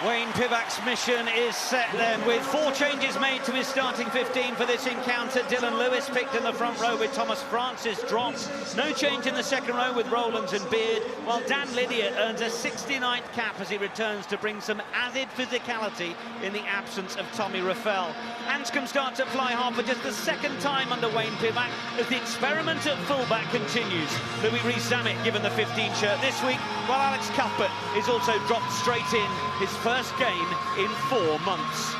Wayne Pivac's mission is set then, with 4 changes made to his starting 15 for this encounter. Dylan Lewis picked in the front row with Thomas Francis dropped. No change in the second row with Rowlands and Beard, while Dan Lydiate earns a 69th cap as he returns to bring some added physicality in the absence of Tommy Raffel. Anscombe starts at fly half for just the second time under Wayne Pivac as the experiment at fullback continues. Louis Rees-Zammit given the 15 shirt this week, while Alex Cuthbert is also dropped straight in, his first game in 4 months.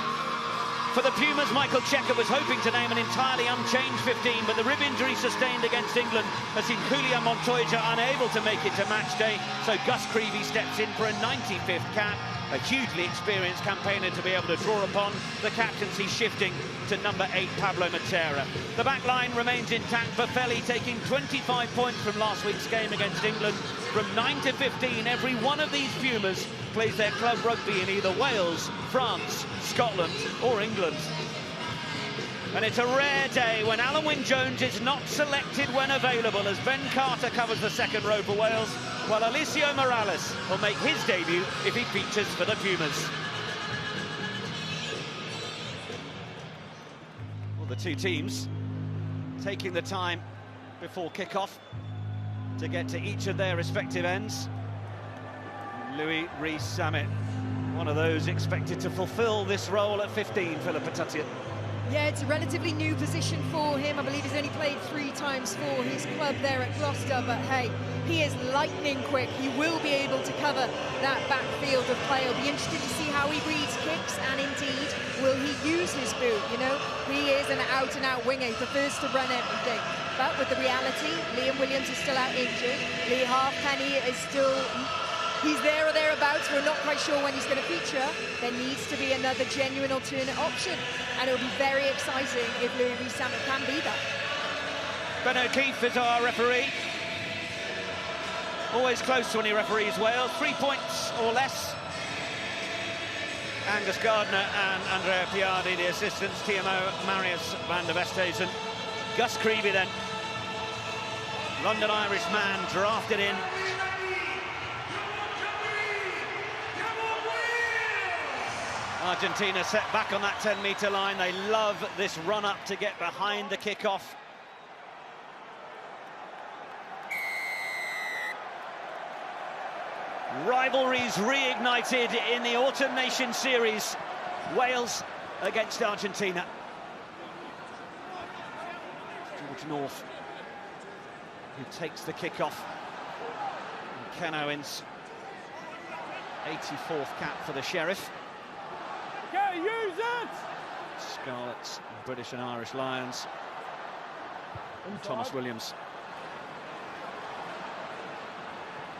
For the Pumas, Michael Cheika was hoping to name an entirely unchanged 15, but the rib injury sustained against England has seen Julian Montoya unable to make it to match day, so Gus Creevy steps in for a 95th cap. A hugely experienced campaigner to be able to draw upon, the captaincy shifting to number 8, Pablo Matera. The back line remains intact, Boffelli taking 25 points from last week's game against England. From 9 to 15, every one of these Pumas plays their club rugby in either Wales, France, Scotland or England. And it's a rare day when Alan Wynne-Jones is not selected when available, as Ben Carter covers the second row for Wales, while Alicio Morales will make his debut if he features for the Pumas. Well, the two teams taking the time before kick-off to get to each of their respective ends. Louis Rees-Zammit, one of those expected to fulfil this role at 15, Philip Patutian. Yeah, it's a relatively new position for him. I believe he's only played 3 times for his club there at Gloucester, but hey, he is lightning quick. He will be able to cover that backfield of play. I'll be interested to see how he reads kicks, and indeed, will he use his boot? You know, he is an out-and-out winger. He prefers to run every day. But with the reality, Liam Williams is still out injured. Lee Halfpenny is still... he's there or thereabouts. We're not quite sure when he's going to feature. There needs to be another genuine alternate option, and it'll be very exciting if Louis Rees-Zammit can be that. Ben O'Keefe is our referee. Always close when he referees Wales. 3 points or less. Angus Gardner and Andrea Piardi, the assistants. TMO Marius van der Westhuizen. Gus Creevy then. London Irish man drafted in. Argentina set back on that 10-metre line. They love this run-up to get behind the kick-off. Rivalries reignited in the Autumn Nation Series. Wales against Argentina. George North, who takes the kick-off. And Ken Owens, 84th cap for the Sheriff. Okay, use it! Scarlets, British and Irish Lions. And Thomas Williams.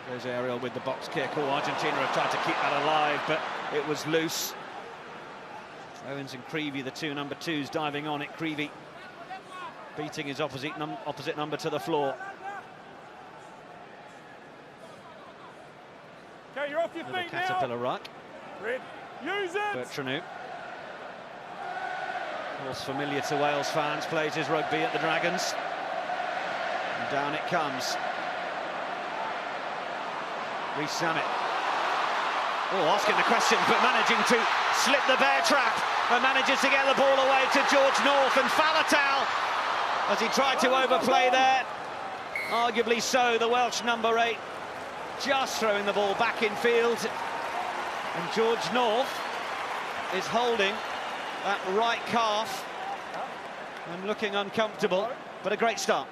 Goes aerial with the box kick. Oh, Argentina have tried to keep that alive, but it was loose. Owens and Creevy, the two number 2s, diving on it. Creevy beating his opposite number to the floor. Okay, you're off your feet now. Caterpillar ruck. Red. Use it! Bertranu. Of course, familiar to Wales fans, plays his rugby at the Dragons. And down it comes. Rees-Zammit. Oh, asking the question, but managing to slip the bear trap, and manages to get the ball away to George North, and Faletau, as he tried to overplay there. Arguably so, the Welsh number 8 just throwing the ball back in field. And George North is holding that right calf and looking uncomfortable, but a great start.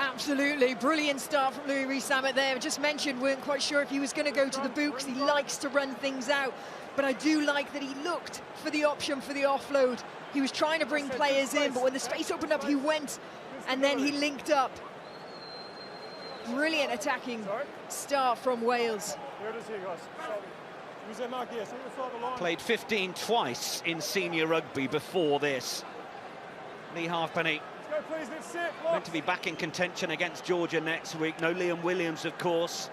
Absolutely, brilliant start from Louis Rees-Zammit there. I just mentioned, weren't quite sure if he was going to go to the boot, because he likes to run things out. But I do like that he looked for the option for the offload. He was trying to bring players in, but when the space opened up, he went, and then he linked up. Brilliant attacking start from Wales. Here it is here, guys. Played 15 twice in senior rugby before this. Lee Halfpenny meant to be back in contention against Georgia next week. No Liam Williams, of course.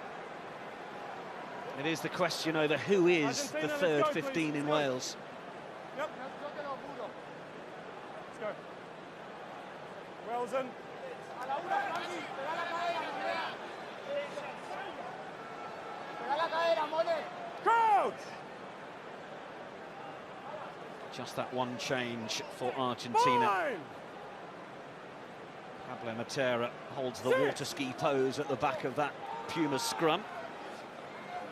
It is the question over who is the third 15 in Wales. Yep. Let's go. Wales in. Coach! Just that one change for Argentina. Fine. Pablo Matera holds the water ski pose at the back of that Puma scrum.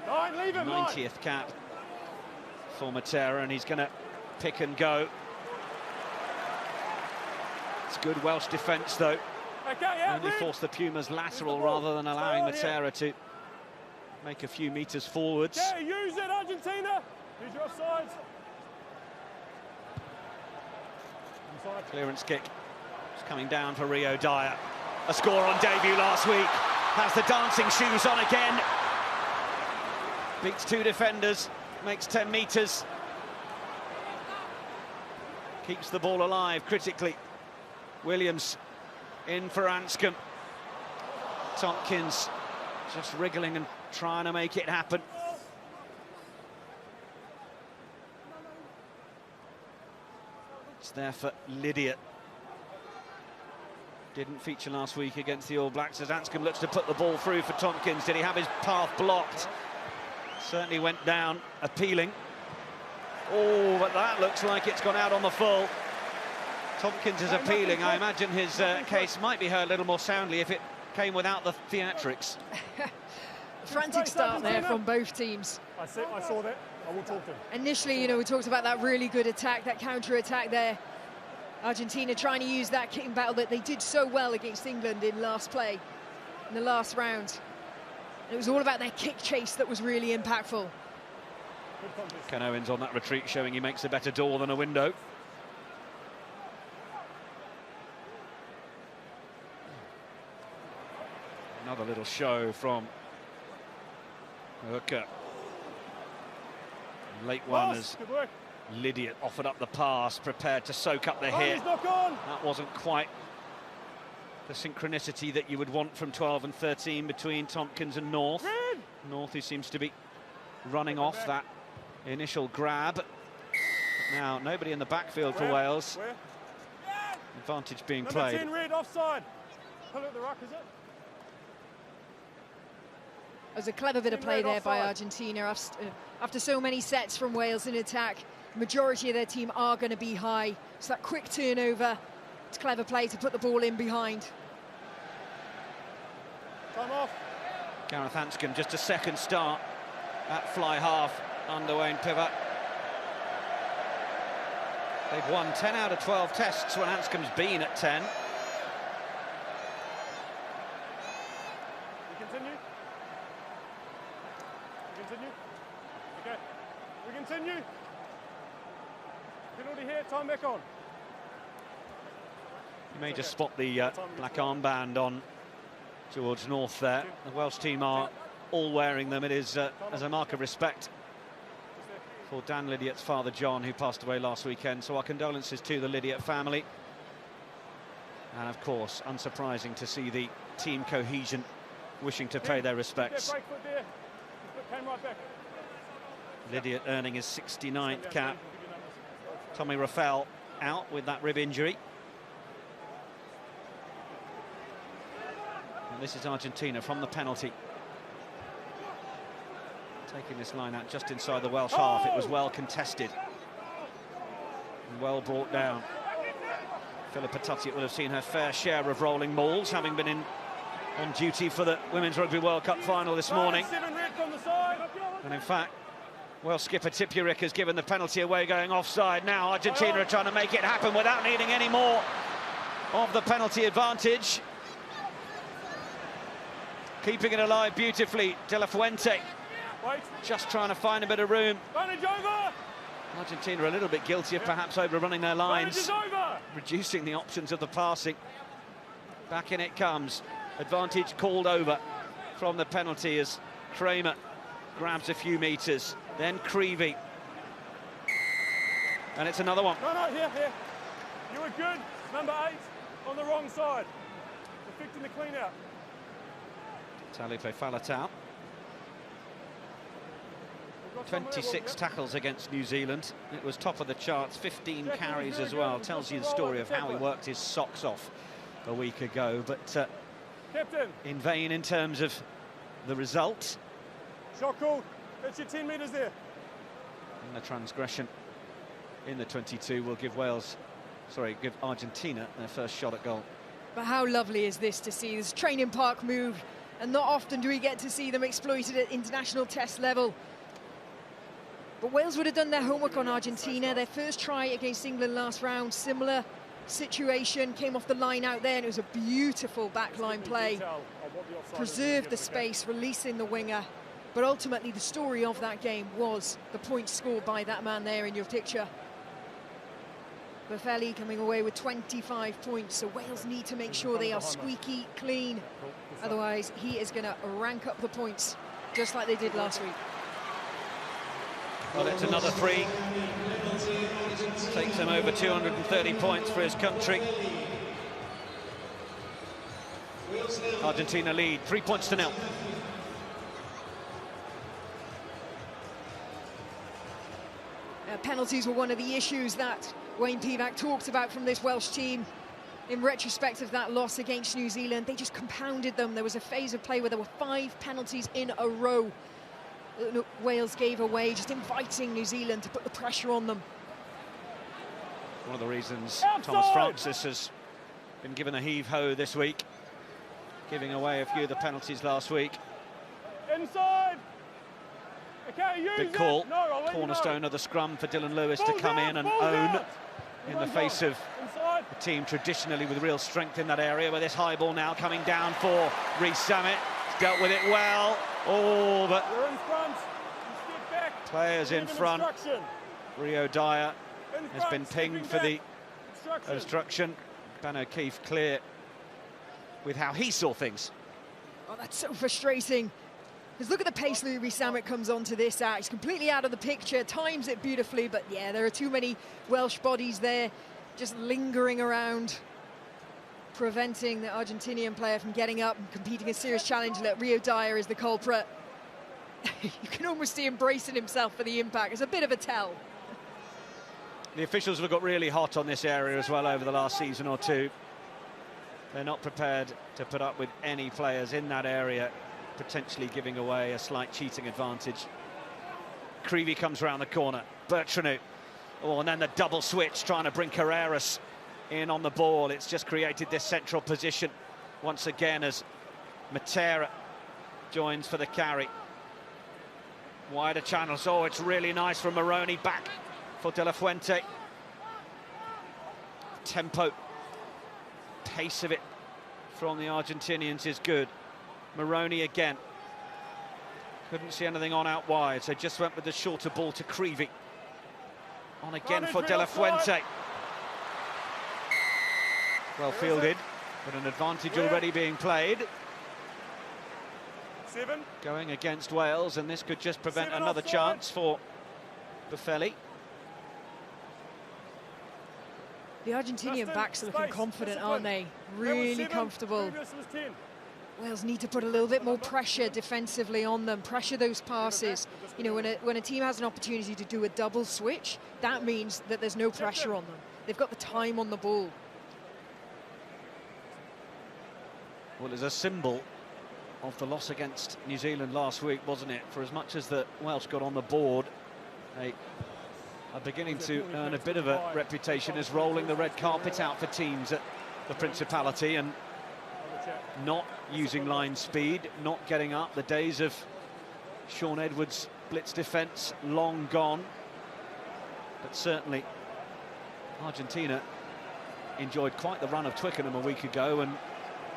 9, leave him, 90th cap for Matera, and he's going to pick and go. It's good Welsh defence, though. Okay, yeah, Only force the Pumas lateral rather than allowing Matera to make a few metres forwards. Yeah, use it, Argentina. Use your offsides. Inside. Clearance kick. It's coming down for Rio Dyer. A score on debut last week. Has the dancing shoes on again. Beats 2 defenders. Makes 10 metres. Keeps the ball alive critically. Williams in for Anscombe. Tompkins just wriggling and trying to make it happen. It's there for Lydiate. Didn't feature last week against the All Blacks as Anscombe looks to put the ball through for Tompkins. Did he have his path blocked? Certainly went down appealing. Oh, but that looks like it's gone out on the full. Tompkins is appealing. I imagine his case might be heard a little more soundly if it came without the theatrics. Frantic start there from both teams. I saw that. I will talk to him. Initially, you know, we talked about that really good attack, that counter-attack there. Argentina trying to use that kicking battle that they did so well against England in last play, in the last round. And it was all about their kick chase that was really impactful. Ken Owens on that retreat showing he makes a better door than a window. Another little show from Hooker. Late one as Lydiate offered up the pass, prepared to soak up the hit. That wasn't quite the synchronicity that you would want from 12 and 13 between Tompkins and North. North, who seems to be running off that initial grab. Now, nobody in the backfield for Wales. Advantage being played. Number 10, red, offside. Pull at the ruck, is it? It was a clever bit of play there by Argentina. After so many sets from Wales in attack, the majority of their team are going to be high. So that quick turnover, it's clever play to put the ball in behind. Time off. Gareth Anscombe, just a second start at fly half under Wayne Pivot. They've won 10 out of 12 tests when Anscombe's been at 10. We continue. We continue. Okay. We continue. Penalty here, time back on. You may just spot the black armband on George North there. The Welsh team are all wearing them. It is as a mark of respect for Dan Lydiate's father, John, who passed away last weekend. So our condolences to the Lydiate family. And of course, unsurprising to see the team cohesion wishing to pay their respects. Lydiate earning his 69th cap. Tommy Raffel out with that rib injury. And this is Argentina from the penalty. Taking this line out just inside the Welsh half. It was well contested and well brought down. Philippa Tuttiett will have seen her fair share of rolling mauls, having been on duty for the Women's Rugby World Cup final this morning. And in fact, Welsh skipper Tipuric has given the penalty away, going offside. Now Argentina are trying to make it happen without needing any more of the penalty advantage. Keeping it alive beautifully, De La Fuente. Just trying to find a bit of room. Argentina a little bit guilty of perhaps overrunning their lines, reducing the options of the passing. Back in it comes. Advantage called over from the penalty as Kramer grabs a few metres. Then Creevy. And it's another one. No, here. You were good. Number 8 on the wrong side. Affecting the clean out. Taulupe Faletau. 26 tackles against New Zealand. It was top of the charts, 15 carries as well. Tells you the story of how he worked his socks off a week ago, but in vain in terms of the result. Shot called. That's your 10 metres there. And the transgression in the 22 will give give Argentina their first shot at goal. But how lovely is this to see this training park move, and not often do we get to see them exploited at international test level. But Wales would have done their homework on Argentina. Their first try against England last round, similar situation, came off the line out there, and it was a beautiful backline play. Preserved the space, releasing the winger. But ultimately, the story of that game was the points scored by that man there in your picture. Boffelli coming away with 25 points, so Wales need to make sure they are squeaky clean. Otherwise, he is going to rank up the points, just like they did last week. Well, it's another 3. Takes him over 230 points for his country. Argentina lead, 3 points to 0. Penalties were one of the issues that Wayne Pivac talked about from this Welsh team. In retrospect of that loss against New Zealand, they just compounded them. There was a phase of play where there were 5 penalties in a row that Wales gave away, just inviting New Zealand to put the pressure on them. One of the reasons Thomas Francis has been given a heave-ho this week, giving away a few of the penalties last week. Inside! Okay, use Big call, cornerstone of the scrum for Dylan Lewis to come in and own in the face of a team traditionally with real strength in that area. With this high ball now coming down for Reece Summit. He's dealt with it well. Oh, but you're in front. You step back. Players in front. Rio Dyer has been pinged for the obstruction. Ben O'Keefe clear with how he saw things. Oh, that's so frustrating. Because look at the pace Reece Summit comes onto this out. He's completely out of the picture, times it beautifully, but yeah, there are too many Welsh bodies there just lingering around, preventing the Argentinian player from getting up and competing a serious challenge. Look, Rio Dyer is the culprit. You can almost see him bracing himself for the impact. It's a bit of a tell. The officials have got really hot on this area as well over the last season or two. They're not prepared to put up with any players in that area, potentially giving away a slight cheating advantage. Creevy comes around the corner. Bertranu. Oh, and then the double switch, trying to bring Carreras in on the ball. It's just created this central position once again as Matera joins for the carry. Wider channels. Oh, it's really nice from Moroni, back for De La Fuente. Tempo, pace of it from the Argentinians is good. Moroni again. Couldn't see anything on out wide, so just went with the shorter ball to Creevy. On again for De La Fuente. Well fielded, but an advantage already being played. 7. Going against Wales, and this could just prevent another chance for Boffelli. The Argentinian backs are looking confident, aren't they? Really comfortable. Wales need to put a little bit more pressure defensively on them, pressure those passes. You know, when a team has an opportunity to do a double switch, that means that there's no pressure on them. They've got the time on the ball. Well, it's a symbol of the loss against New Zealand last week, wasn't it? For as much as the Welsh got on the board, they are beginning to earn a bit of a reputation as rolling the red carpet out for teams at the Principality and not using line speed, not getting up. The days of Sean Edwards' blitz defence long gone. But certainly Argentina enjoyed quite the run of Twickenham a week ago, and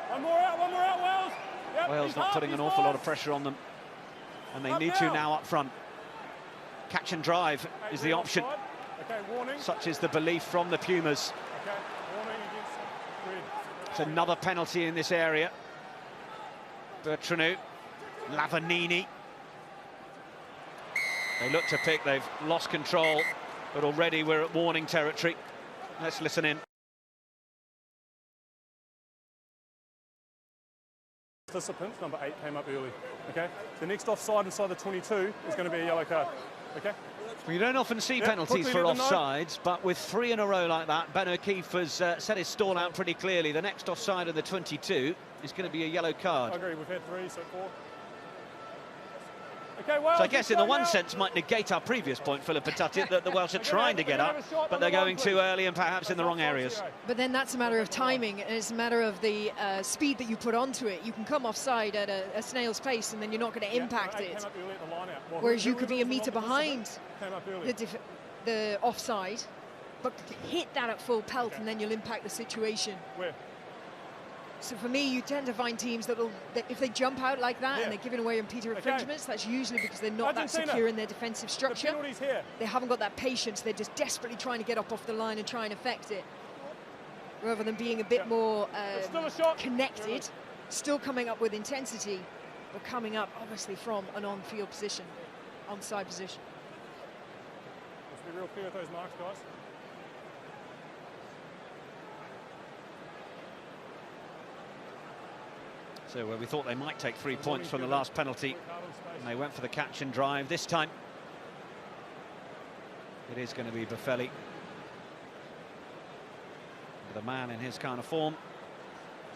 one more out, Wales. Yep, Wales not putting an awful lot of pressure on them, and they need to now up front. Catch and drive is the option. Okay, warning. Such is the belief from the Pumas. Okay, warning against red. It's another penalty in this area. Bertranu, Lavanini. They look to pick, they've lost control, but already we're at warning territory. Let's listen in. Participant, number 8, came up early. Okay, the next offside inside the 22 is going to be a yellow card. Okay. Well, you don't often see penalties for offsides, but with 3 in a row like that, Ben O'Keefe has set his stall out pretty clearly. The next offside in the 22 is going to be a yellow card. I agree, we've had 3, so 4. Okay, Wales, So I guess in the one now. sense might negate our previous point, Philip Patati, that the Welsh are trying to get up, but they're going too early and perhaps in the wrong areas. But then that's a matter of timing, and it's a matter of the speed that you put onto it. You can come offside at a snail's pace, and then you're not going to impact it. Whereas you could be a metre behind the offside, but hit that at full pelt, and then you'll impact the situation. Where? So for me, you tend to find teams that if they jump out like that and they're giving away impeded infringements, that's usually because they're not that secure in their defensive structure. They haven't got that patience. They're just desperately trying to get up off the line and try and affect it, rather than being a bit more connected, still coming up with intensity, but coming up obviously from an on-field position, onside position. Let's be real clear with those marks, guys. So we thought they might take 3 points from the last penalty, and they went for the catch and drive. This time it is going to be Boffelli, the man in his kind of form.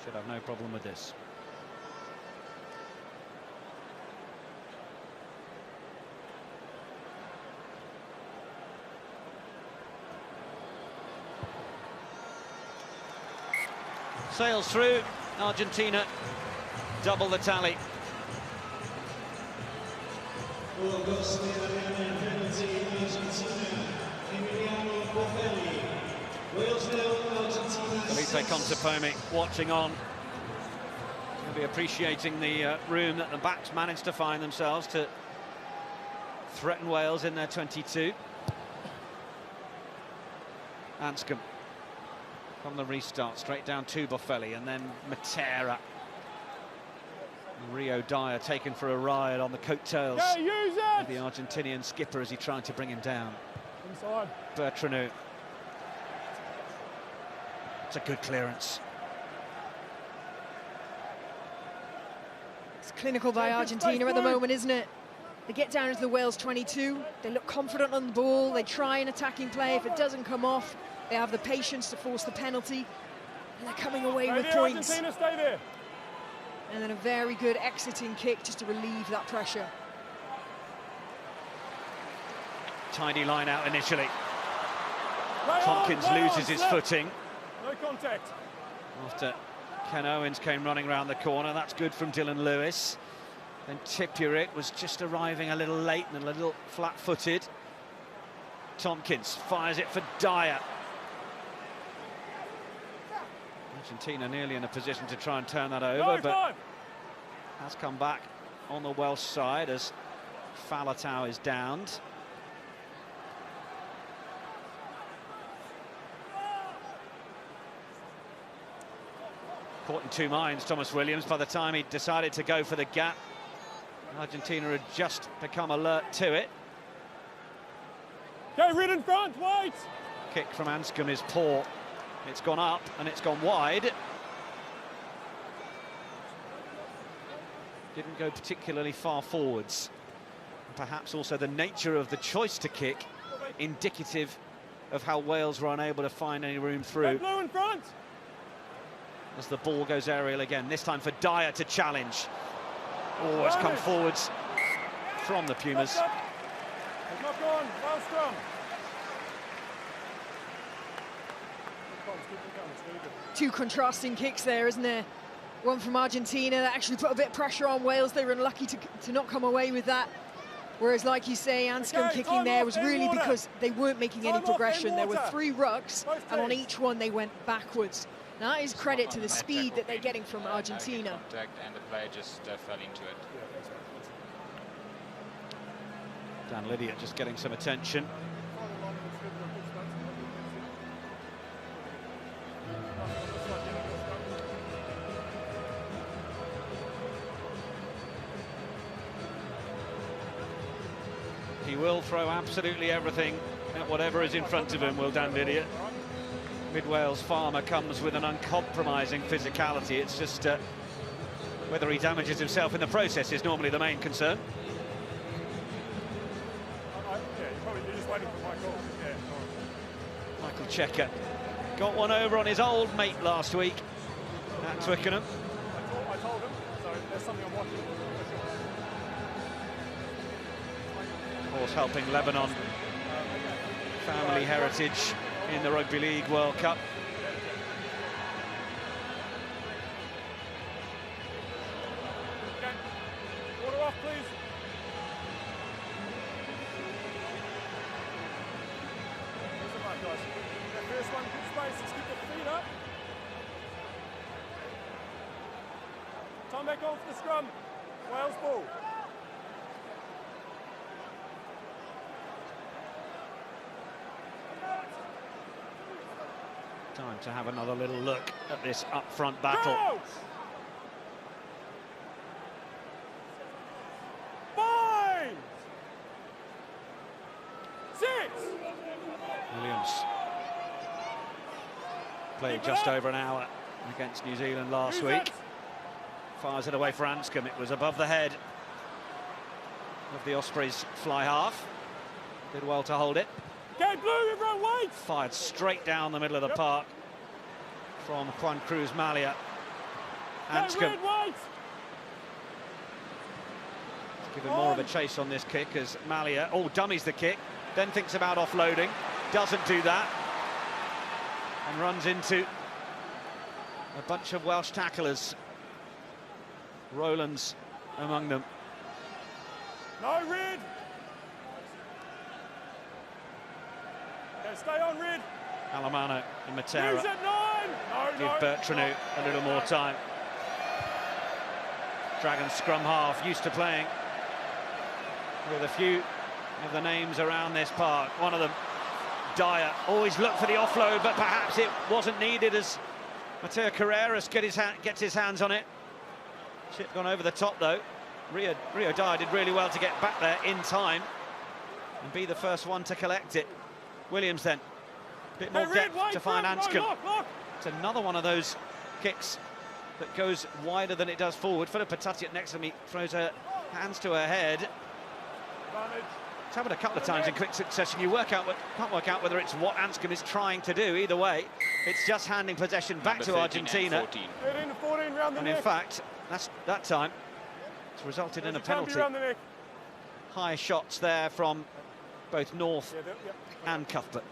Should have no problem with this. Sails through. Argentina double the tally. Felipe Contepomi watching on. He'll be appreciating the room that the backs managed to find themselves to threaten Wales in their 22. Anscombe from the restart, straight down to Boffelli, and then Matera. Rio Dyer taken for a ride on the coattails of the Argentinian skipper as he tried to bring him down. Inside. Bertranou. It's a good clearance. It's clinical by Argentina at the moment, isn't it? They get down into the Wales 22, they look confident on the ball, they try an attacking play. If it doesn't come off, they have the patience to force the penalty, and they're coming away with points. Argentina, stay there. And then a very good exiting kick just to relieve that pressure. Tidy line out initially. Tompkins loses his footing. No contact. After Ken Owens came running around the corner. That's good from Dylan Lewis. Then Tipurik was just arriving a little late and a little flat-footed. Tompkins fires it for Dyer. Argentina nearly in a position to try and turn that over, but has come back on the Welsh side as Faletau is downed. Caught in two minds, Thomas Williams, by the time he decided to go for the gap. Argentina had just become alert to it. Go red in front, wait! Kick from Anscombe is poor. It's gone up and it's gone wide. Didn't go particularly far forwards. Perhaps also the nature of the choice to kick indicative of how Wales were unable to find any room through. Blue in front! As the ball goes aerial again, this time for Dyer to challenge. Oh, it's come forwards from the Pumas. Knock on, well scrum. Two contrasting kicks there, isn't there? One from Argentina that actually put a bit of pressure on Wales. They were unlucky to not come away with that. Whereas, like you say, Anscombe kicking there was really because they weren't making any progression. There were 3 rucks, and on each one they went backwards. Now, that is credit to the speed that they're getting from Argentina. Contact and the player just fell into it. Dan Lydiate just getting some attention. He will throw absolutely everything at whatever is in front of him, will Dan Lydiate. Mid-Wales farmer comes with an uncompromising physicality. It's just whether he damages himself in the process is normally the main concern. You're just waiting for my call. Michael Checker got one over on his old mate last week at Twickenham. I told him, so there's something I'm watching. course, helping Lebanon family heritage in the Rugby League World Cup. Okay. Water off, please. Here's the mark, guys. That first one, good space. Let's keep the feet up. Time back on for the scrum. Wales ball. Time to have another little look at this up-front battle. Go! 5, 6. Williams played just over an hour against New Zealand last week. Fires it away for Anscombe. It was above the head of the Ospreys fly half. Did well to hold it. Okay, blue, everyone, wait! Fired straight down the middle of the park from Juan Cruz Malia. Anscombe given more of a chase on this kick as Malia, dummies the kick, then thinks about offloading, doesn't do that, and runs into a bunch of Welsh tacklers. Rowlands among them. No, red! Okay, stay on, red. Alamano and Matera. Use at 9! No, Give Bertranou a little more time. Dragons scrum half, used to playing with a few of the names around this park. One of them, Dyer, always looked for the offload, but perhaps it wasn't needed as Mateo Carreras gets his hands on it. Chip gone over the top though. Rio Dyer did really well to get back there in time and be the first one to collect it. Williams then, a bit more depth to find Anscombe. It's another one of those kicks that goes wider than it does forward. Philip Patatiot next to me throws her hands to her head. It's happened a couple of times in quick succession. You can't work out whether it's what Anscombe is trying to do. Either way, it's just handing possession back to Argentina. 13 to 14 round the And neck. in fact, that time, it's resulted in a penalty. High shots there from both North and Cuthbert.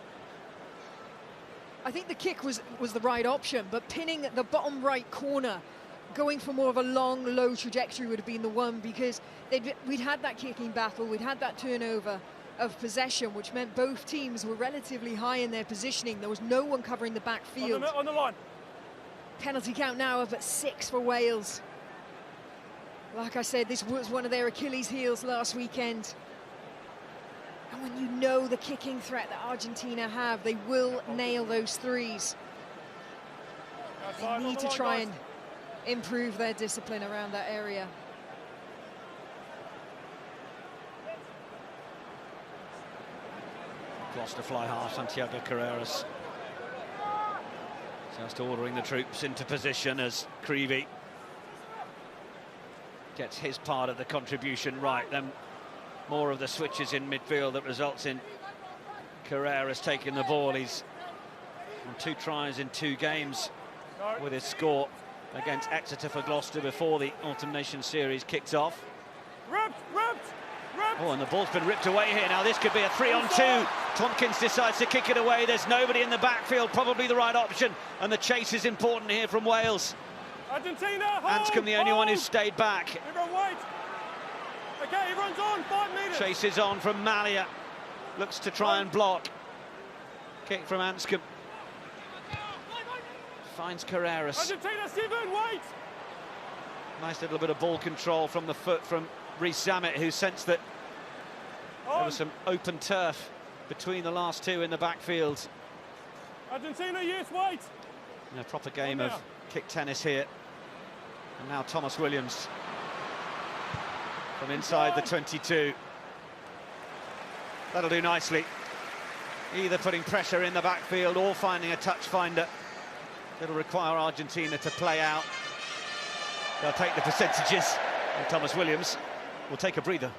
I think the kick was the right option, but pinning the bottom right corner, going for more of a long, low trajectory would have been the one, because we'd had that kicking battle, we'd had that turnover of possession, which meant both teams were relatively high in their positioning. There was no one covering the back field. On the line. Penalty count now up at 6 for Wales. Like I said, this was one of their Achilles heels last weekend. And when you know the kicking threat that Argentina have, they will nail those threes. They need to try and improve their discipline around that area. Gloucester fly half, Santiago Carreras just ordering the troops into position as Creevy gets his part of the contribution right. Then more of the switches in midfield that results in Carreras taking the ball. He's on 2 tries in 2 games with his score against Exeter for Gloucester before the Autumn Nations series kicks off. Oh, and the ball's been ripped away here. Now this could be a 3-on-2. Tompkins decides to kick it away. There's nobody in the backfield, probably the right option, and the chase is important here from Wales. Argentina, Anscombe the only one who stayed back. Everyone wait. Okay, everyone's on, 5 metres. Chase is on from Malia. Looks to try and block. Kick from Anscombe. Finds Carreras. Argentina, 7, wait. Nice little bit of ball control from the foot from Reece Zammit, who sensed that there was some open turf between the last 2 in the backfield. Argentina, yes, wait. A proper game of kick tennis here. And now Thomas Williams from inside the 22. That'll do nicely. Either putting pressure in the backfield or finding a touch finder. It'll require Argentina to play out. They'll take the percentages. And Thomas Williams will take a breather.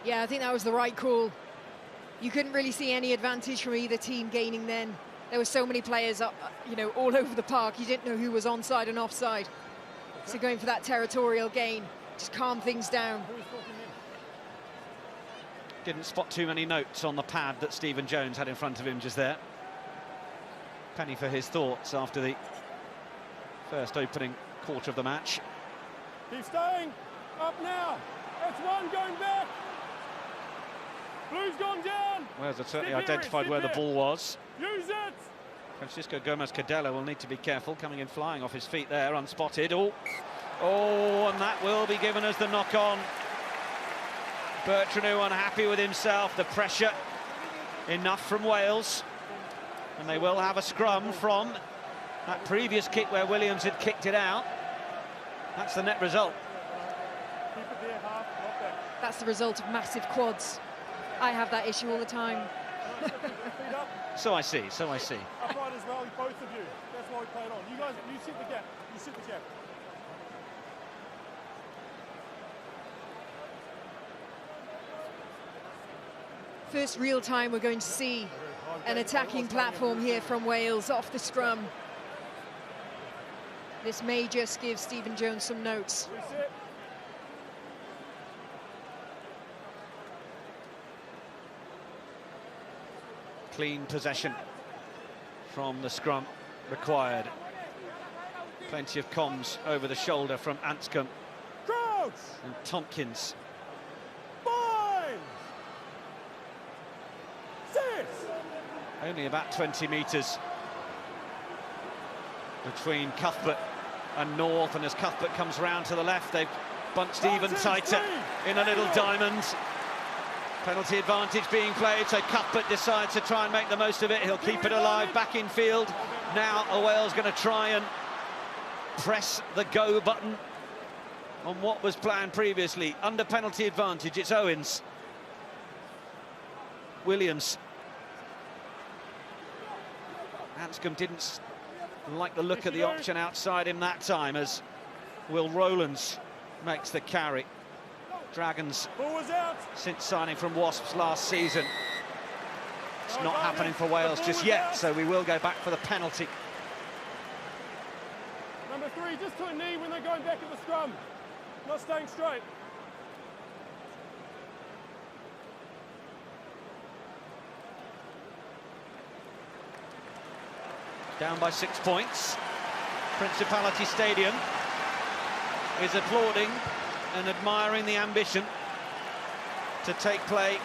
Yeah, I think that was the right call. You couldn't really see any advantage from either team gaining then. There were so many players up, all over the park. You didn't know who was onside and offside. So going for that territorial gain, just calm things down. Didn't spot too many notes on the pad that Stephen Jones had in front of him just there. Penny for his thoughts after the first opening quarter of the match. Keep staying. Up now. That's one going back. Blue's gone down. Wales have certainly identified where the ball was. Use it. Francisco Gomez-Cadella will need to be careful, coming in flying off his feet there, unspotted. Oh, and that will be given as the knock-on. Bertranou unhappy with himself, the pressure enough from Wales. And they will have a scrum from that previous kick where Williams had kicked it out. That's the net result. Keep it there, half, not back. That's the result of massive quads. I have that issue all the time. So I see, so I see. Upright as well, both of you. That's why we play it on. You guys, you set the gap. You set the gap. First real time we're going to see an attacking platform here from Wales off the scrum. This may just give Stephen Jones some notes. Reset. Clean possession from the scrum required. Plenty of comms over the shoulder from Anscombe Crouch. and Tompkins. Fine. Six. Only about 20 metres between Cuthbert and North, and as Cuthbert comes round to the left, they've bunched even tighter in a little diamond. Penalty advantage being played, so Cuthbert decides to try and make the most of it. He'll keep it alive back in field. Now are Wales going to try and press the go button on what was planned previously? Under penalty advantage, it's Owens. Williams. Anscombe didn't like the look of the option outside him that time, as Will Rowlands makes the carry. Dragons, since signing from Wasps last season, it's not happening for Wales just yet, so we will go back for the penalty. Number 3, just to a knee when they're going back at the scrum. Not staying straight. Down by 6 points. Principality Stadium is applauding and admiring the ambition to take play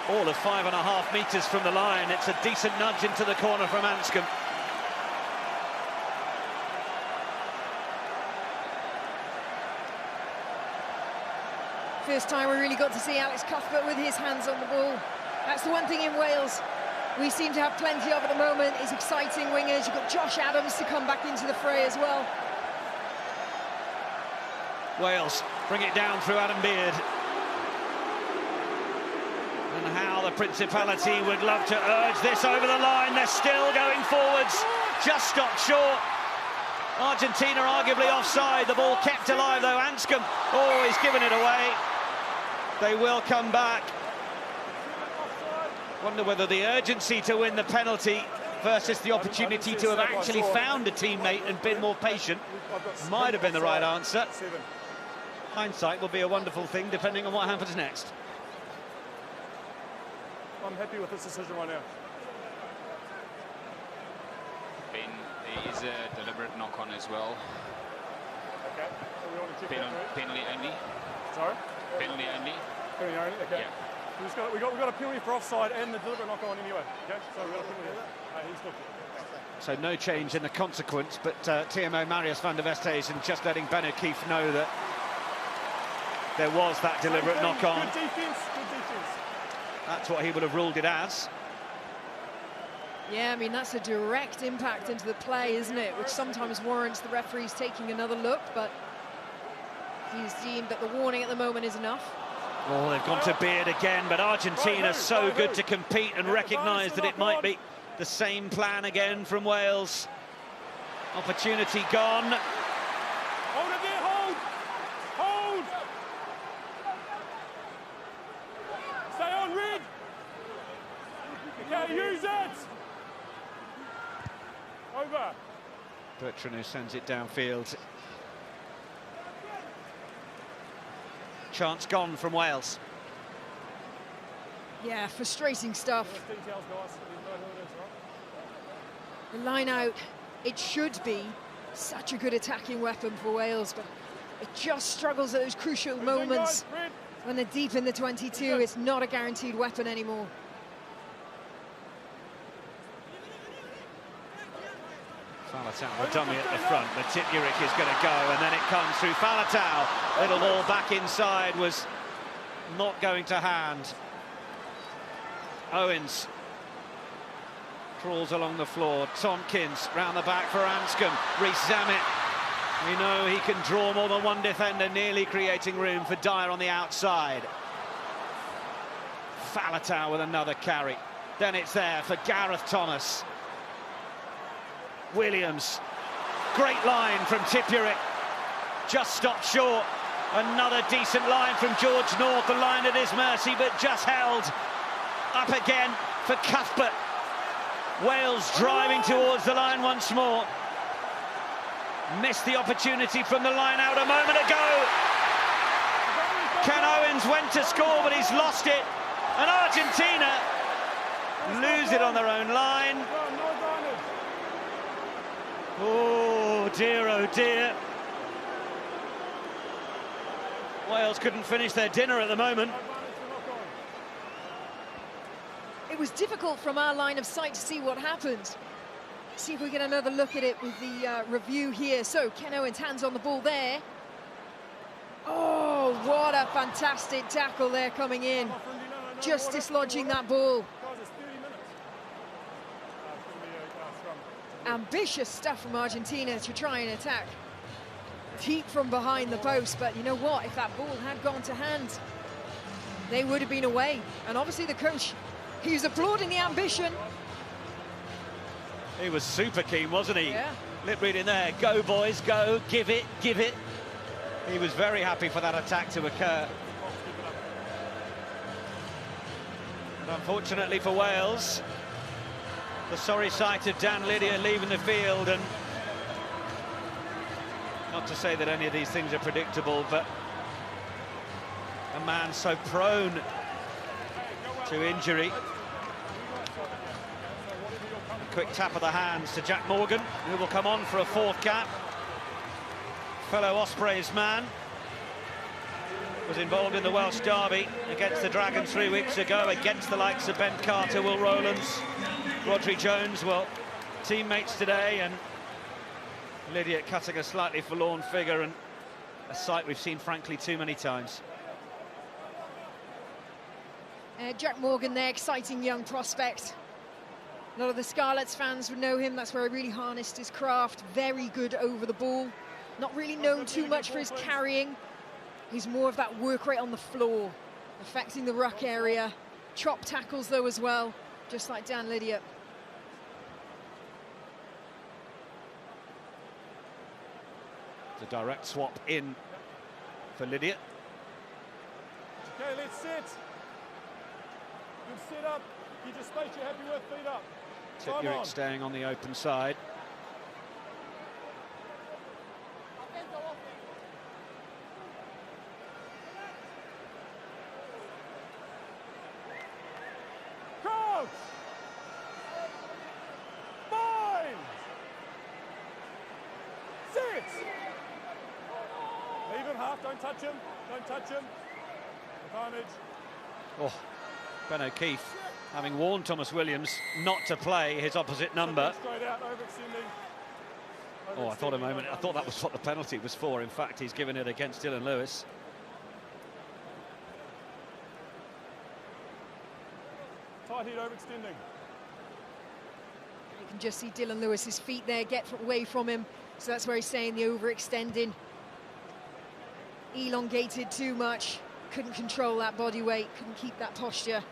all of 5.5 metres from the line. It's a decent nudge into the corner from Anscombe. First time we really got to see Alex Cuthbert with his hands on the ball. That's the one thing in Wales we seem to have plenty of at the moment, is exciting wingers. You've got Josh Adams to come back into the fray as well. Wales bring it down through Adam Beard. And how the Principality would love to urge this over the line. They're still going forwards, just stopped short. Argentina arguably offside, the ball kept alive though. Anscombe, oh, he's given it away. They will come back. Wonder whether the urgency to win the penalty versus the opportunity to have actually found a teammate and been more patient might have been the right answer. Hindsight will be a wonderful thing depending on what happens next. I'm happy with this decision right now. Ben, there is a deliberate knock-on as well. Okay, so we want to check that through. Penalty only. Sorry? Penalty only. Penalty only, okay. Yeah. We got a penalty for offside and the deliberate knock-on anyway. Okay, so we got a penalty. He's looking. So no change in the consequence, but TMO Marius van der Westhuizen just letting Ben O'Keefe know that there was that deliberate knock-on. Good defence, good defence. That's what he would have ruled it as. Yeah, I mean, that's a direct impact into the play, isn't it? Which sometimes warrants the referees taking another look, but he's deemed that the warning at the moment is enough. Oh, they've gone to Beard again, but Argentina's so good to compete and recognise that it might be the same plan again from Wales. Opportunity gone. Hold it there, hold! Hold! Stay on, Red! Okay, use it! Over. Bertranou sends it downfield. Chance gone from Wales. Yeah, frustrating stuff. Details, guys. You know who it is, right? The line out, it should be such a good attacking weapon for Wales, but it just struggles at those crucial moments. When they're deep in the 22, it's not a guaranteed weapon anymore. Faletau, the dummy at the front, but Tipuric is going to go, and then it comes through Faletau. Little ball back inside was not going to hand. Owens crawls along the floor. Tompkins round the back for Anscombe. Rees-Zammit, we know he can draw more than one defender, nearly creating room for Dyer on the outside. Faletau with another carry. Then it's there for Gareth Thomas. Williams, great line from Tipuric, just stopped short. Another decent line from George North, the line at his mercy, but just held. Up again for Cuthbert. Wales driving towards the line once more. Missed the opportunity from the line out a moment ago. Ken Owens went to score, but he's lost it. And Argentina lose it on their own line. Oh dear, oh dear. Wales couldn't finish their dinner at the moment. It was difficult from our line of sight to see what happened. See if we get another look at it with the review here. So Ken Owens, hands on the ball there. Oh, what a fantastic tackle there coming in. Just dislodging that ball. Ambitious stuff from Argentina to try and attack deep from behind the post, but you know what, if that ball had gone to hand, they would have been away. And obviously the coach, he was applauding the ambition. He was super keen, wasn't he? Yeah. Lip reading there, go boys, go, give it, give it. He was very happy for that attack to occur. But unfortunately for Wales, the sorry sight of Dan Lydia leaving the field, and not to say that any of these things are predictable, but a man so prone to injury. A quick tap of the hands to Jack Morgan, who will come on for a fourth cap. Fellow Ospreys man, was involved in the Welsh derby against the Dragons 3 weeks ago, against the likes of Ben Carter, Will Rowlands, Rodri Jones. Well, teammates today, and Lydia cutting a slightly forlorn figure, and a sight we've seen frankly too many times. Jack Morgan there, exciting young prospect. A lot of the Scarlets fans would know him. That's where he really harnessed his craft. Very good over the ball. Not really known too much for his carrying. He's more of that work rate on the floor, affecting the ruck area. Chop tackles though as well, just like Dan Lydia. The direct swap in for Lydia. Okay, let's sit. Good sit up. Keep your space you're happy with, feet up. Tipuric staying on the open side. Crouch! Bind! Sit! Leave him half, don't touch him. Don't touch him. Advantage. Oh, Ben O'Keefe, having warned Thomas Williams not to play his opposite number. Straight out, overextending. Oh, I thought a moment, I thought that was what the penalty was for. In fact, he's given it against Dylan Lewis. Tight heat, overextending. You can just see Dylan Lewis's feet there get away from him. So that's where he's saying the overextending. Elongated too much. Couldn't control that body weight, couldn't keep that posture.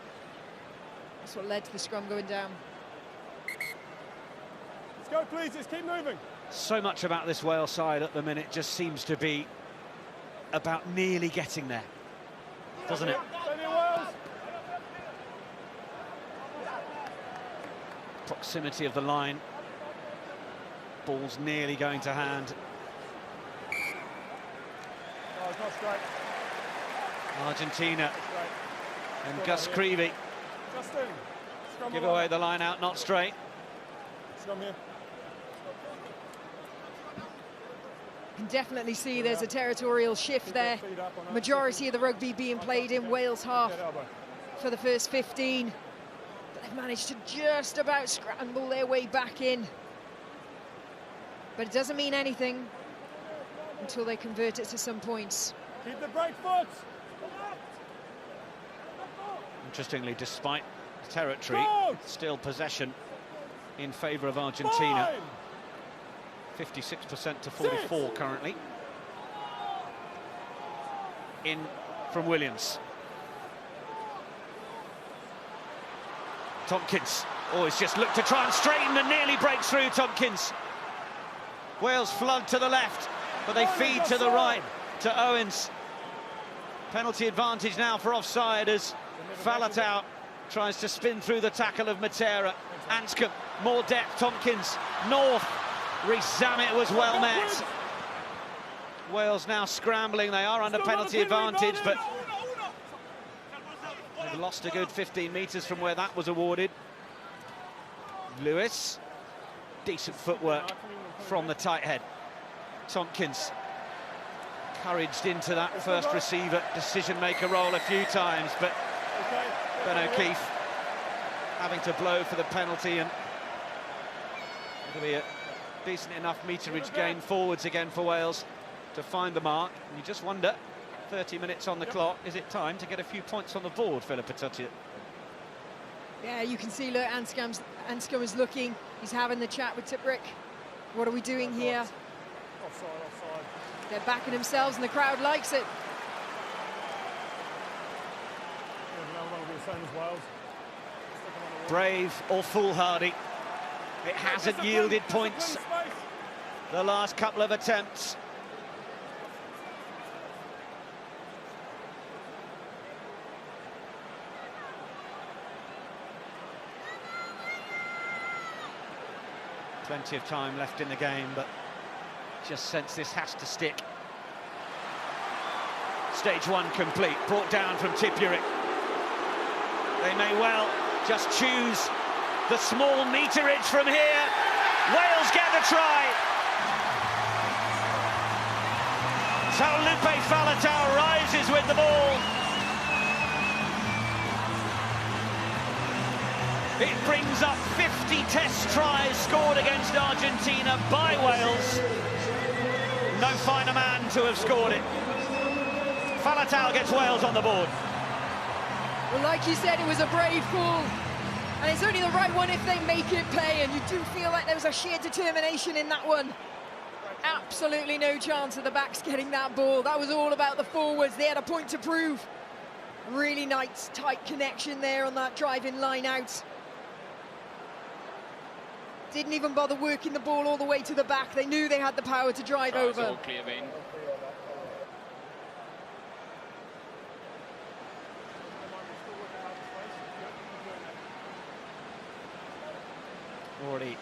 That's what led to the scrum going down. Let's go, please, let's keep moving. So much about this Wales side at the minute just seems to be about nearly getting there, doesn't it? Proximity of the line. Ball's nearly going to hand. Oh, it's not straight. Argentina and Gus Creevy Justin. Scrum Give away the line out, not straight. Scrum here. You can definitely see there's a territorial shift there. Majority of the rugby being played in Wales half for the first 15. But they've managed to just about scramble their way back in. But it doesn't mean anything until they convert it to some points. Keep the break foot. Interestingly, despite the territory, still possession in favour of Argentina. 56% to 44 currently. In from Williams. Tompkins always just looked to try and straighten and nearly breaks through. Tompkins. Wales flood to the left, but they feed to the right to Owens. Penalty advantage now for offside as Falatau tries to spin through the tackle of Matera. Anscombe, more depth. Tompkins, North. Reece Zammit was well met. Wales now scrambling. They are under penalty advantage, but they've lost a good 15 metres from where that was awarded. Lewis, decent footwork from the tight head. Tompkins, encouraged into that first receiver, decision-maker role a few times, but Ben O'Keefe having to blow for the penalty, and it'll be a decent enough meterage gain forwards again for Wales to find the mark. And you just wonder, 30 minutes on the clock, is it time to get a few points on the board, Philip Patucci? Yeah, you can see, look, Anscombe is looking, he's having the chat with Tiprick. What are we doing here? Offside, offside. They're backing themselves and the crowd likes it. Another one will be the same as Wales. Brave or foolhardy, it hasn't yielded points the last couple of attempts. Plenty of time left in the game, but just sense this has to stick. Stage one complete, brought down from Tipurik. They may well just choose the small meterage from here. Wales get the try. Taulupe Falatau rises with the ball. It brings up 50 test tries scored against Argentina by Wales. No finer man to have scored it. Falatau gets Wales on the board. Well, like you said, it was a brave call. And it's only the right one if they make it pay. And you do feel like there was a sheer determination in that one. Absolutely no chance of the backs getting that ball. That was all about the forwards. They had a point to prove. Really nice, tight connection there on that driving line out. Didn't even bother working the ball all the way to the back. They knew they had the power to drive over. All clear, Ben. Already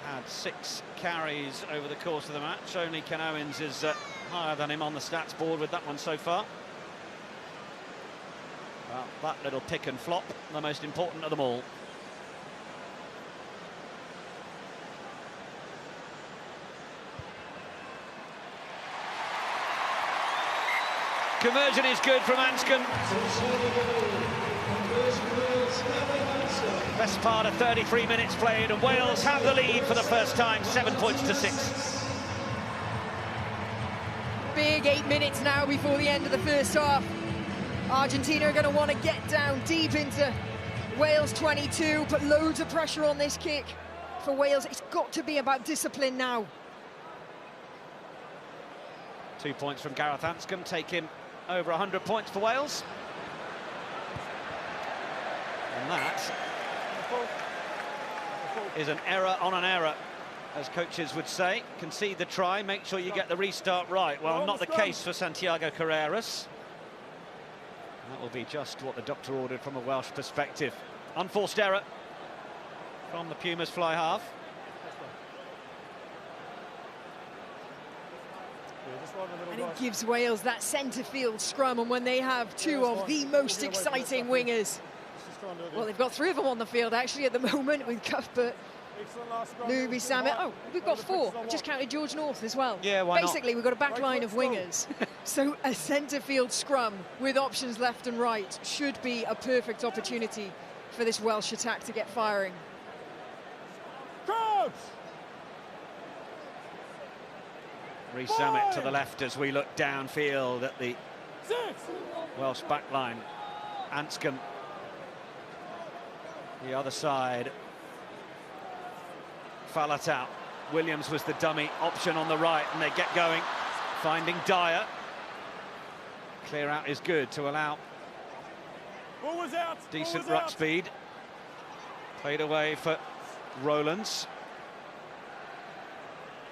had 6 carries over the course of the match. Only Ken Owens is higher than him on the stats board with that one so far. Well, that little pick and flop, the most important of them all. Conversion is good from Anscombe. Best part of 33 minutes played, and Wales have the lead for the first time, 7 points to 6. Big 8 minutes now before the end of the first half. Argentina are going to want to get down deep into Wales 22, put loads of pressure on this kick for Wales. It's got to be about discipline now. 2 points from Gareth Anscombe, take him over 100 points for Wales. And that is an error on an error, as coaches would say. Concede the try, make sure you get the restart right. Well, not the case for Santiago Carreras. That will be just what the doctor ordered from a Welsh perspective. Unforced error from the Pumas fly half. And it gives Wales that centre field scrum, and when they have two of the most exciting wingers Well, they've got 3 of them on the field, actually, at the moment, with Cuthbert, Louis Samet. Oh, we've got 4. I've just counted George North as well. Yeah, why not? Basically, we've got a back line of wingers. So a centre field scrum with options left and right should be a perfect opportunity for this Welsh attack to get firing. Rhys Zammit to the left as we look downfield at the Welsh backline. Anscombe the other side. Falatau. Williams was the dummy option on the right, and they get going, finding Dyer. Clear out is good to allow decent ruck speed. Played away for Rowlands.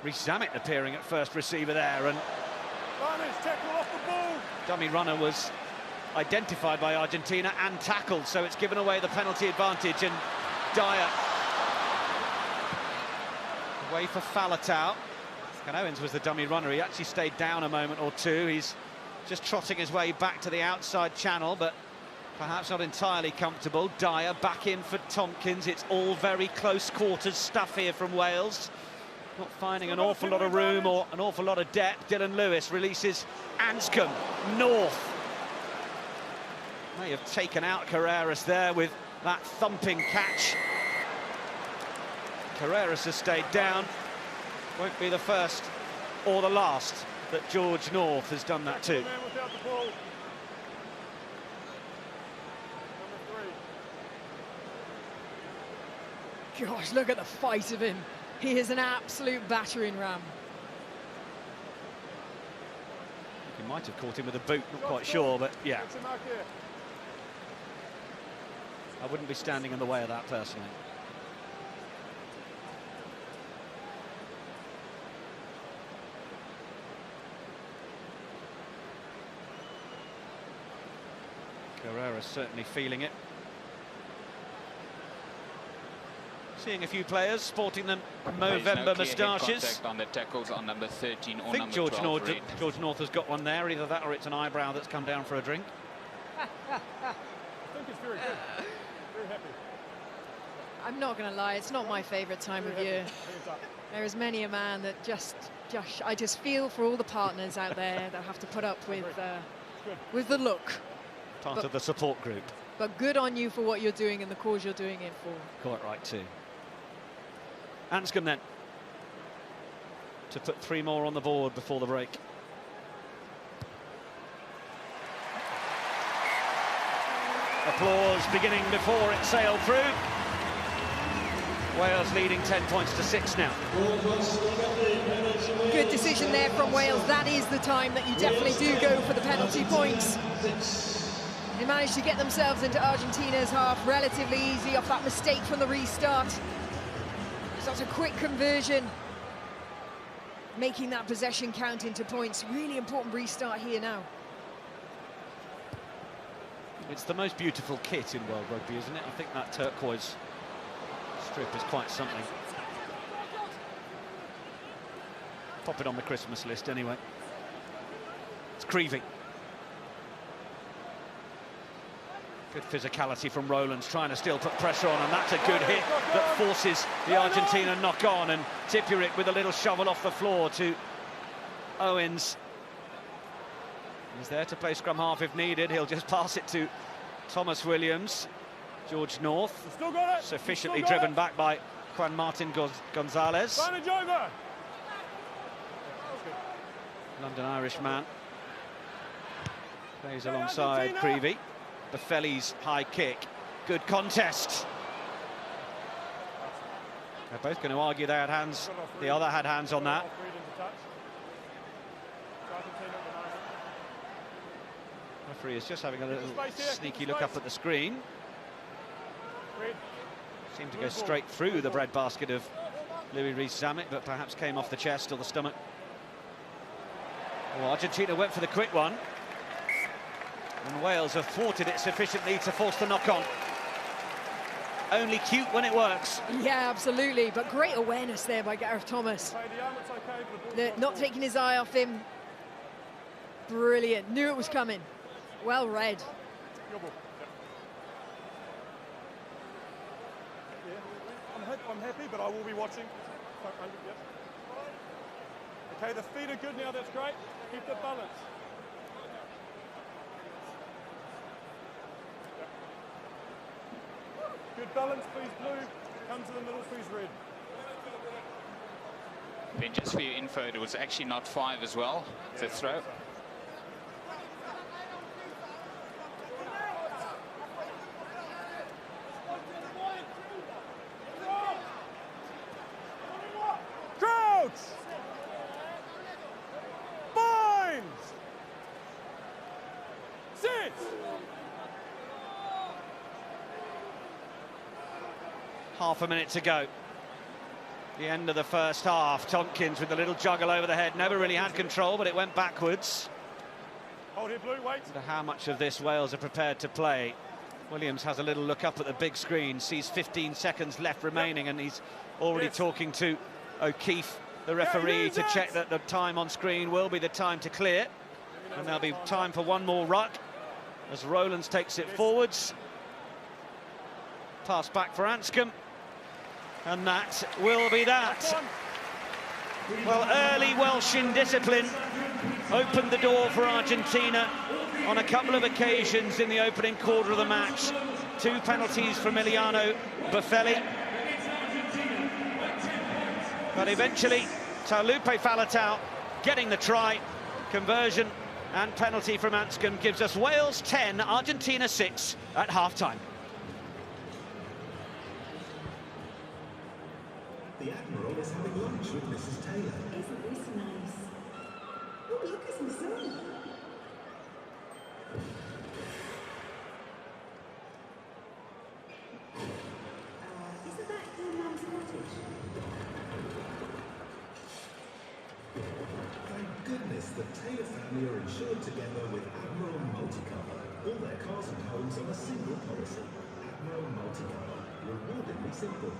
Rhys Zammit appearing at first receiver there, and dummy runner was identified by Argentina and tackled, so it's given away the penalty advantage, and Dyer away for Falatau. Ken Owens was the dummy runner. He actually stayed down a moment or two. He's just trotting his way back to the outside channel, but perhaps not entirely comfortable. Dyer back in for Tompkins. It's all very close quarters stuff here from Wales. Not finding an awful lot of room or an awful lot of depth. Dylan Lewis releases Anscombe. North may have taken out Carreras there with that thumping catch. Carreras has stayed down. Won't be the first or the last that George North has done that too. Gosh, look at the fight of him. He is an absolute battering ram. He might have caught him with a boot, not quite sure, but yeah. I wouldn't be standing in the way of that personally. Carreras certainly feeling it. Seeing a few players sporting them Movember moustaches. On the tackles on number 13 or I think number George 12. George North has got one there, either that or it's an eyebrow that's come down for a drink. I think it's very good. Very happy. I'm not going to lie, it's not my favourite time of year. There is many a man that I just feel for all the partners out there that have to put up with the look. Part of the support group. But good on you for what you're doing and the cause you're doing it for. Quite right too. Anscombe then to put 3 more on the board before the break. Applause beginning before it sailed through. Wales leading 10 points to 6 now. Good decision there from Wales. That is the time that you definitely do go for the penalty points. They managed to get themselves into Argentina's half relatively easy off that mistake from the restart. Such a quick conversion, making that possession count into points. Really important restart here now. It's the most beautiful kit in world rugby, isn't it? I think that turquoise strip is quite something. Pop it on the Christmas list anyway. It's Creevy. Good physicality from Rowlands, trying to still put pressure on, and that's a good hit that forces the Argentina knock on, and Tipuric with a little shovel off the floor to Owens. He's there to play scrum half if needed. He'll just pass it to Thomas Williams. George North, sufficiently driven back by Juan Martin Gonzalez. London Irish man. Plays alongside Creevy. Baffelli's high kick. Good contest. They're both going to argue they had hands. The other had hands on that. Referee is just having a little sneaky look up at the screen. Seemed to go straight through the breadbasket of Louis Rhys Zammit, but perhaps came off the chest or the stomach. Well, Argentina went for the quick one, and Wales have thwarted it sufficiently to force the knock-on. Only cute when it works. Yeah, absolutely, but great awareness there by Gareth Thomas. Not taking his eye off him. Brilliant, knew it was coming. Well read. I'm happy, but I will be watching. Yep. Okay, the feet are good now, that's great. Keep the balance. Yep. Good balance, please, blue. Come to the middle, please, red. Ben, just for your info, it was actually not 5 as well, the throw. Crouch! Bind! Sit! Half a minute to go. The end of the first half. Tompkins with a little juggle over the head. Never really had control, but it went backwards. Hold here, blue, wait. Wonder how much of this Wales are prepared to play. Williams has a little look up at the big screen, sees 15 seconds left remaining, and he's already talking to O'Keefe, the referee, to check that the time on screen will be the time to clear. And there'll be time for one more ruck as Rowlands takes it forwards. Pass back for Anscombe. And that will be that. Well, early Welsh indiscipline opened the door for Argentina on a couple of occasions in the opening quarter of the match. 2 penalties from Emiliano Buffelli. But eventually, Taulupe Faletau getting the try, conversion and penalty from Anscombe gives us Wales 10, Argentina 6 at half-time. The Admiral is having lunch with Mrs. Taylor. Isn't this nice? Oh, look at some sun. Isn't that your mum's cottage? Thank goodness the Taylor family are insured together with Admiral Multicover. All their cars and homes on a single policy. Admiral Multicover. Rewardingly simple.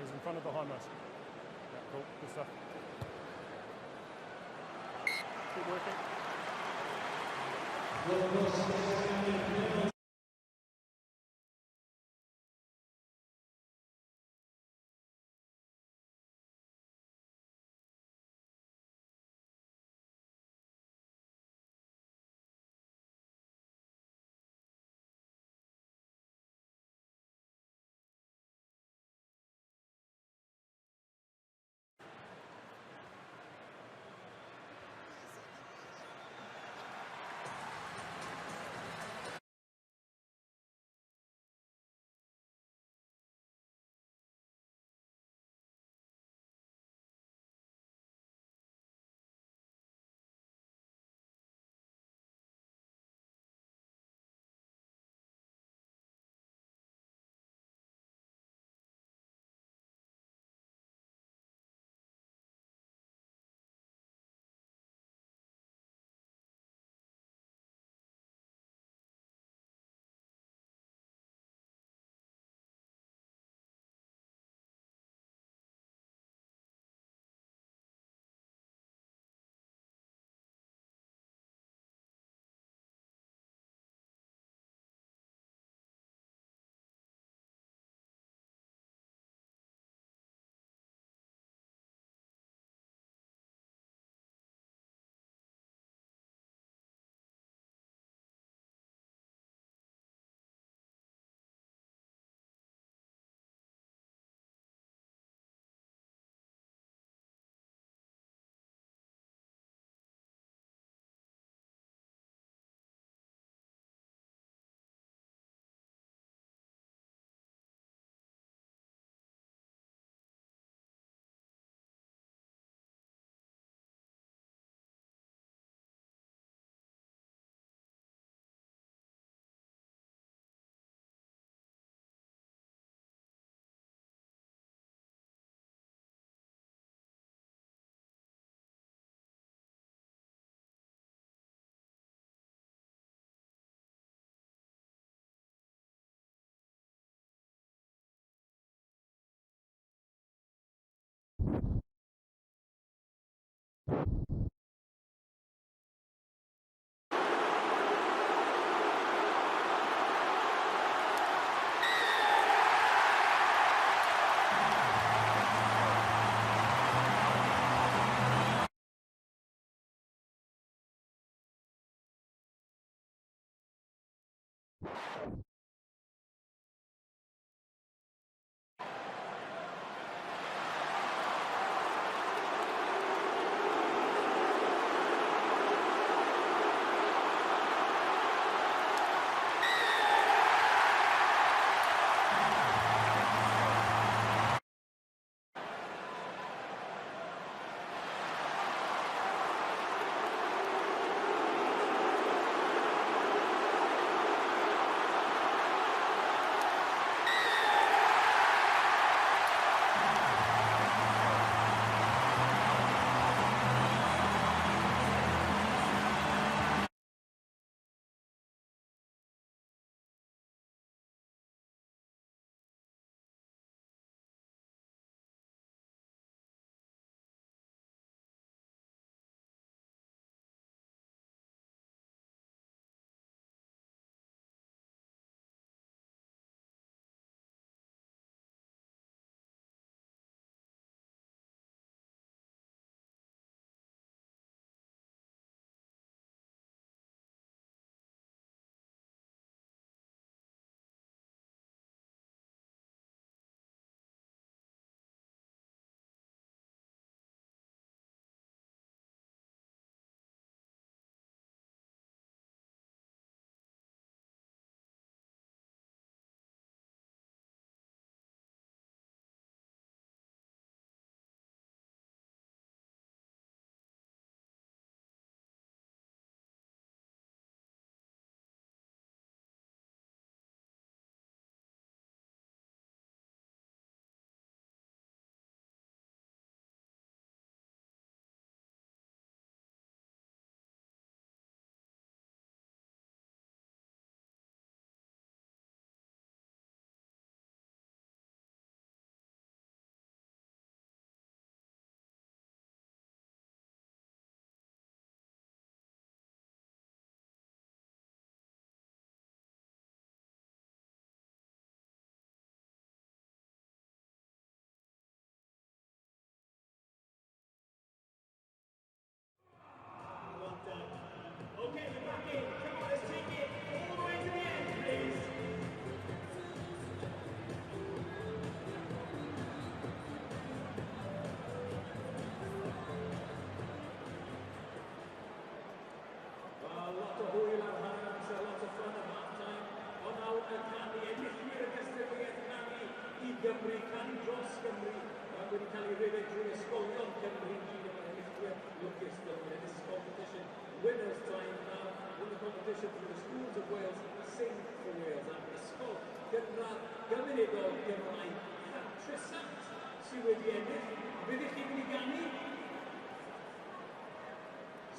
He's in front of the hindmost. Yeah, cool, good stuff. Keep working. Cymru, can dros Cymru, wedi cael ei redeg drwy ysgolion Cymru i gyd yma enillwyr lwcus Cymru. This is competition winners time now. Win the competition through the schools of Wales, sing for Wales. Ac ysgol gynradd gymunedol Gymraeg, Trysant sydd wedi ennill. Byddech chi wedi ganu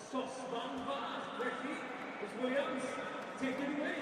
sosban fach, felly, Miss Williams, take it away.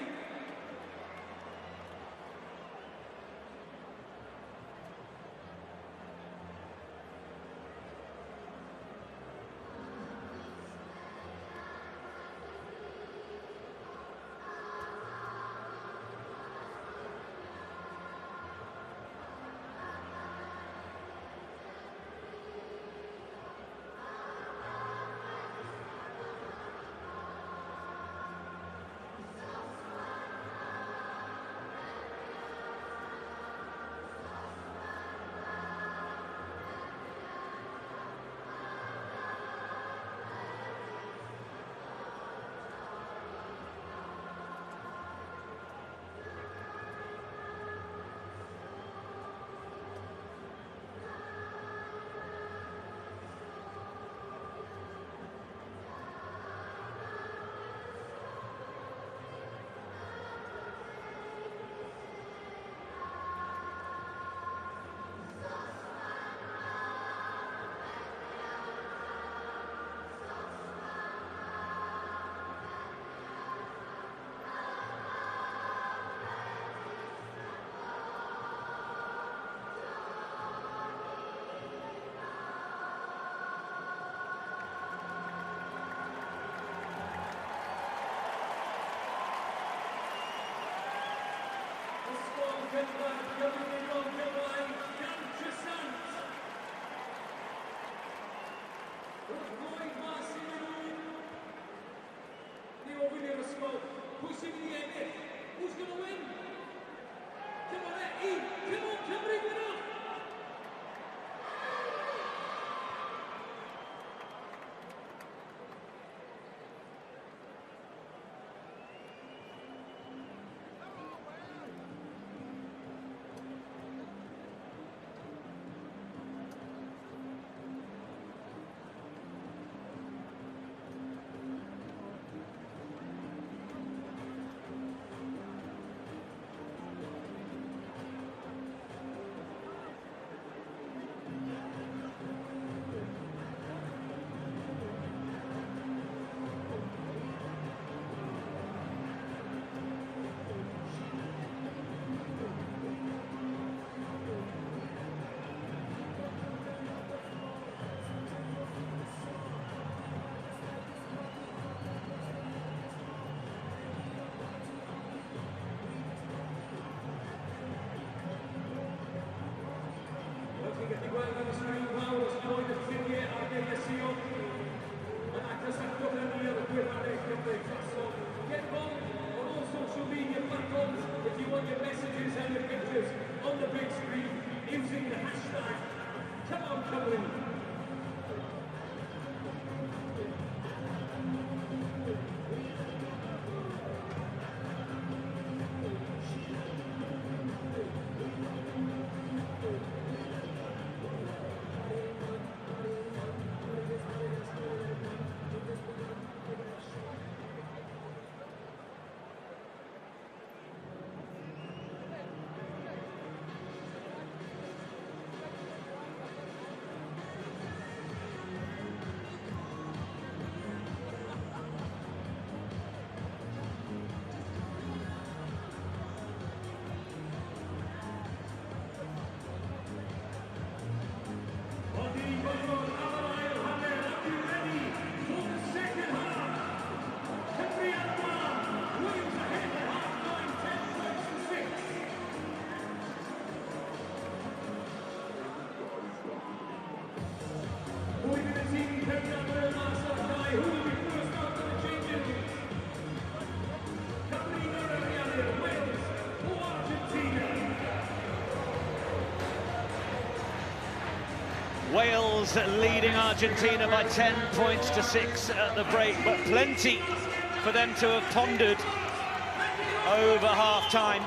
Who's going to win? Come on, Ian! Come on, Cymru, win up! Get involved on all social media platforms if you want your messages and your pictures on the big screen using the hashtag Come On Cymru. Wales leading Argentina by 10 points to 6 at the break, but plenty for them to have pondered over half-time.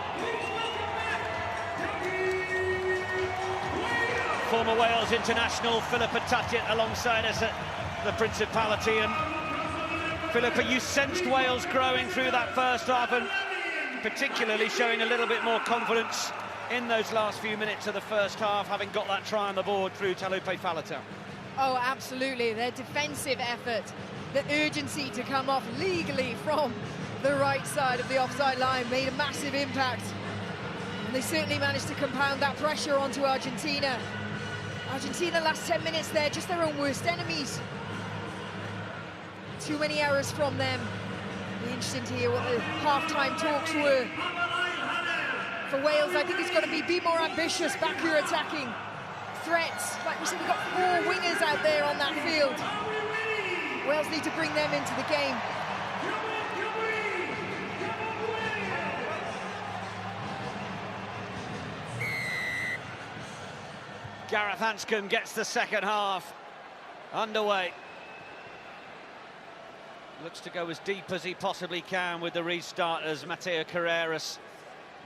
former Wales international Philippa Tuttiett alongside us at the Principality. And Philippa, you sensed Wales growing through that first half and particularly showing a little bit more confidence in those last few minutes of the first half, having got that try on the board through Taulupe Faletau. Oh, absolutely. Their defensive effort, the urgency to come off legally from the right side of the offside line made a massive impact. And they certainly managed to compound that pressure onto Argentina. Argentina, last 10 minutes, they're just their own worst enemies. Too many errors from them. It'll be interesting to hear what the half-time talks were. For Wales, I think it's got to be more ambitious, back your attacking threats. Like we said, we've got 4 wingers out there on that field. Wales need to bring them into the game. Gareth Hanscom gets the second half underway. Looks to go as deep as he possibly can with the restart as Mateo Carreras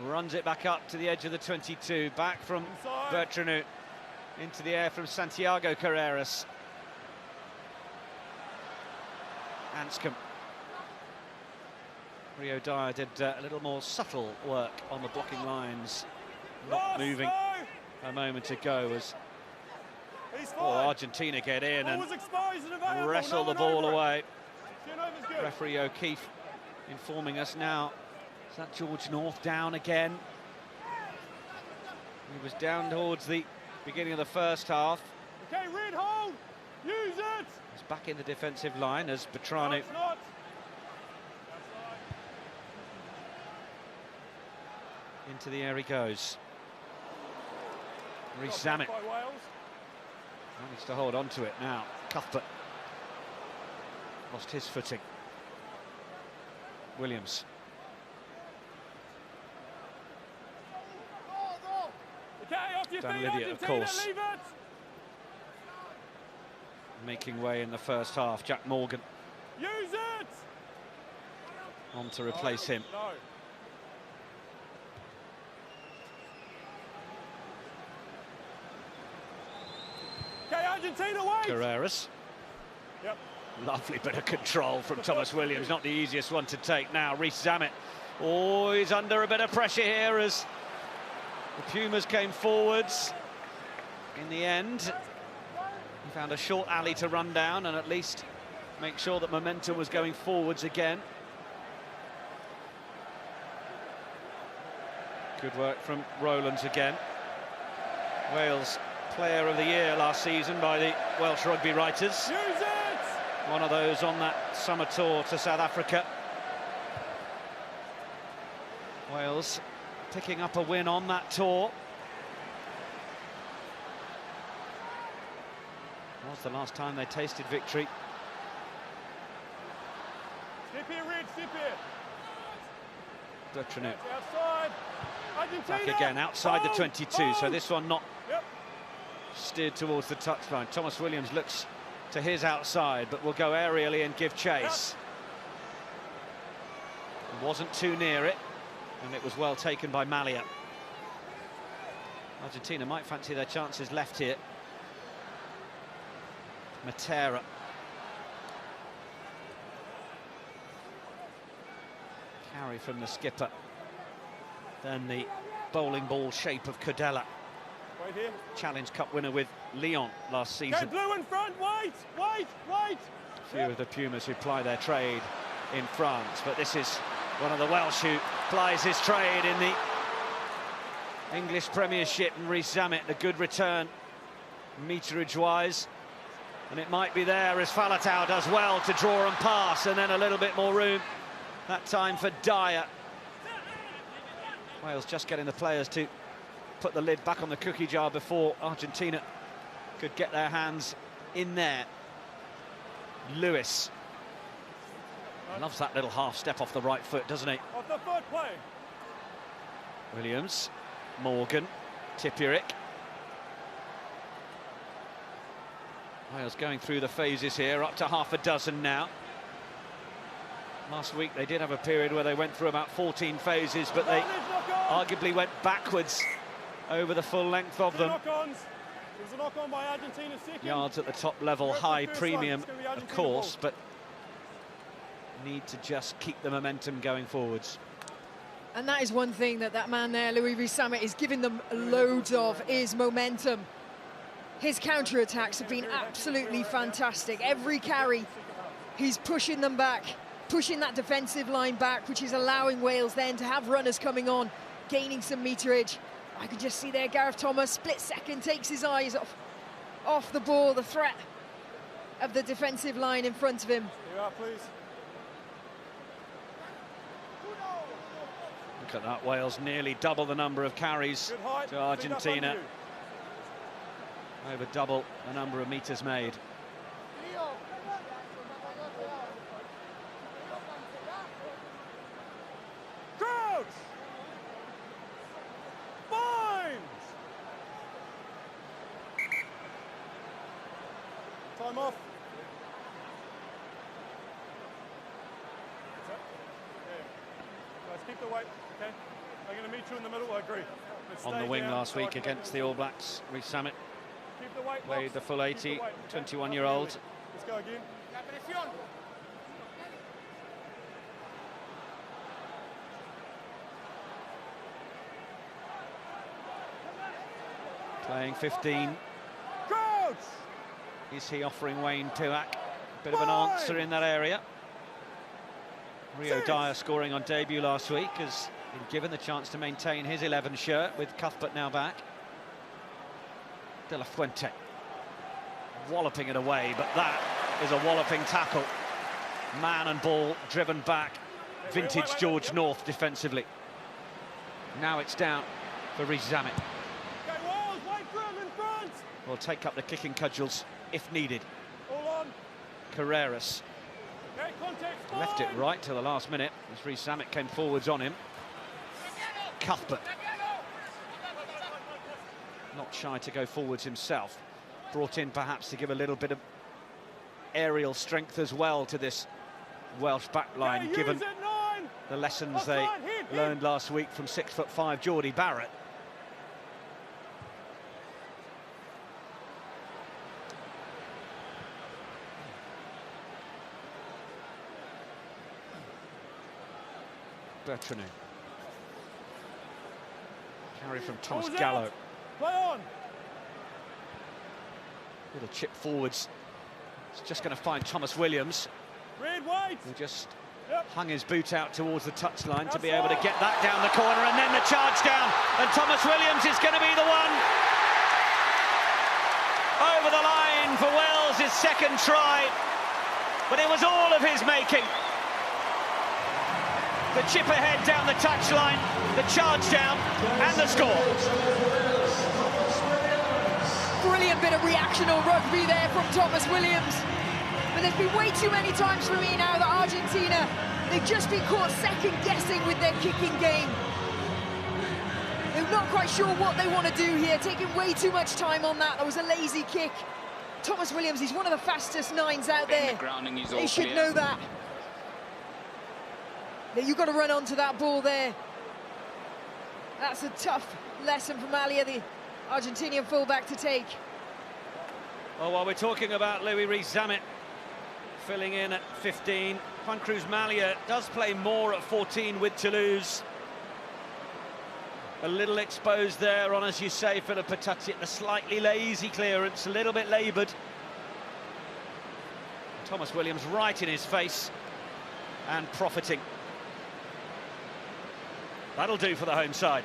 runs it back up to the edge of the 22. Back from Bertrand into the air from Santiago Carreras. Hanscom. Rio Dyer did a little more subtle work on the blocking lines, not moving a moment ago as Argentina get in and wrestle the ball away. Referee O'Keefe informing us now. Is that George North down again? He was down towards the beginning of the first half. Okay, red hold, use it! He's back in the defensive line as Bertrand into the air he goes. Reece Zammit managed to hold on to it now. Cuthbert lost his footing. Williams. Dan Lydia, of course, making way in the first half. Jack Morgan on to replace him. Carreras. Yep. Lovely bit of control from Thomas Williams, not the easiest one to take now. Reece Zammit, oh, he's under a bit of pressure here as the Pumas came forwards. In the end, he found a short alley to run down and at least make sure that momentum was going forwards again. Good work from Rowlands again. Wales Player of the Year last season by the Welsh rugby writers. One of those on that summer tour to South Africa. Wales picking up a win on that tour. Was the last time they tasted victory. Step here, Red, step here. Bertrand Outside. back again outside the 22, so this one not steered towards the touchline. Thomas Williams looks to his outside, but will go aerially and give chase. Wasn't too near it, and it was well taken by Malia. Argentina might fancy their chances left here. Matera. Carry from the skipper. Then the bowling ball shape of Codella. Right here. Challenge Cup winner with Lyon last season. Okay, blue in front, wait! A few of the Pumas who ply their trade in France, but this is one of the Welsh who plies his trade in the English Premiership, and Reece Zammit, a good return meterage-wise. And it might be there as Faletau does well to draw and pass, and then a little bit more room that time for Dyer. Wales just getting the players to put the lid back on the cookie jar before Argentina could get their hands in there. Lewis loves that little half step off the right foot, doesn't he? Off the foot, play. Williams, Morgan, Tipuric. Wales going through the phases here, up to half a dozen now. Last week they did have a period where they went through about 14 phases, but they arguably went backwards over the full length of them. There's a knock on by Argentina second. Yards at the top level, high First premium, one, it's gonna be of Argentina course, ball. but need to just keep the momentum going forwards. And that is one thing that man there, Louis Rees-Zammit, is giving them loads of, is momentum. His counter-attacks have been absolutely fantastic. Every carry, he's pushing them back, pushing that defensive line back, which is allowing Wales then to have runners coming on, gaining some meterage. I can just see there Gareth Thomas, split second, takes his eyes off the ball, the threat of the defensive line in front of him. Here you are, please. Look at that, Wales nearly double the number of carries Good height. to Argentina. Feet up under you. Over double the number of meters made. Crouch! Bind! Time off. That's it. Yeah. Guys, keep the weight, okay? I'm going to meet you in the middle, I agree. Let's On stay the wing down last so I week can against make the All Blacks, Rees-Zammit Keep the weight played locked. the full Keep the 80, weight, okay? 21-year-old. Let's go again. Playing 15. Coach! Is he offering Wayne Tuak a bit of an answer in that area? Rio Dyer scoring on debut last week has been given the chance to maintain his 11 shirt with Cuthbert now back. De La Fuente walloping it away, but that is a walloping tackle. Man and ball driven back. Vintage George North defensively. Now it's down for Rees-Zammit. Okay, Wales, wait for him in front! Will take up the kicking cudgels if needed. All on. Carreras Okay, contact. left it right till the last minute as Rees-Zammit came forwards on him. Cuthbert, not shy to go forwards himself. Brought in perhaps to give a little bit of aerial strength as well to this Welsh backline, Okay, given use it, 9. the lessons Offside, they hit. learned last week from 6'5" Geordie Barrett. Bertrand. Carry from Thomas Balls Gallo. out. Play on. Little chip forwards. It's just going to find Thomas Williams, Red, wait. who just Yep. hung his boot out towards the touchline to be able to get that down the corner, and then the charge down, and Thomas Williams is going to be the one over the line for Wales' second try, but it was all of his making. The chip ahead down the touchline, the charge down, and the score. Brilliant bit of reactional rugby there from Thomas Williams. But there's been way too many times for me now that Argentina, they've just been caught second-guessing with their kicking game. They're not quite sure what they want to do here, taking way too much time on that. That was a lazy kick. Thomas Williams, he's one of the fastest nines out there. The grounding is all They should clear. know that. Yeah, you've got to run onto that ball there. That's a tough lesson from Alia, the Argentinian fullback, to take. Well, while we're talking about Louis Rees-Zammit filling in at 15, Juan Cruz Malia does play more at 14 with Toulouse. A little exposed there on, as you say, Philip Patati, the slightly lazy clearance, a little bit laboured. Thomas Williams right in his face and profiting. That'll do for the home side.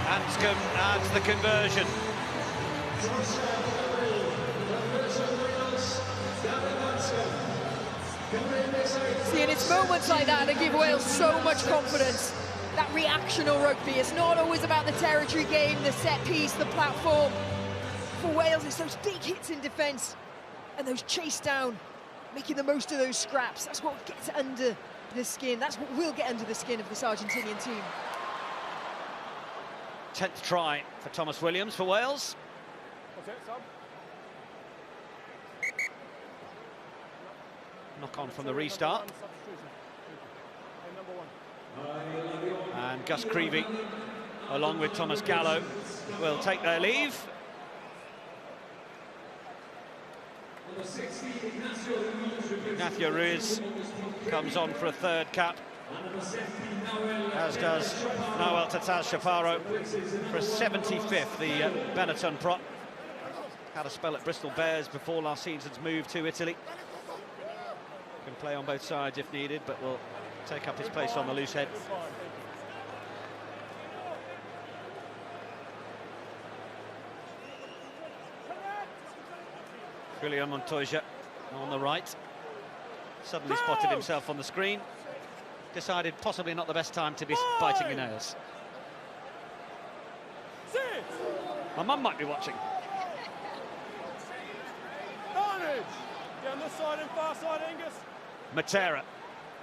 Anscombe adds the conversion. See, and it's moments like that that give Wales so much confidence. That reactional rugby, it's not always about the territory game, the set piece, the platform. For Wales, it's those big hits in defence and those chase down making the most of those scraps. That's what gets under the skin. That's what will get under the skin of this Argentinian team. 10th try for Thomas Williams for Wales. What's that, sub? Knock on from the restart. And Gus Creevy, along with Thomas Gallo, will take their leave. Ignacio Ruiz comes on for a 3rd cap, as does Noel Tataz Chaparro for a 75th, the Benetton prop. Had a spell at Bristol Bears before last season's move to Italy. Can play on both sides if needed, but will take up his place on the loose head. Julio Montoya on the right. Suddenly spotted himself on the screen. Decided possibly not the best time to be biting your nails. My mum might be watching. Carnage! Down this side and far side, Angus. Matera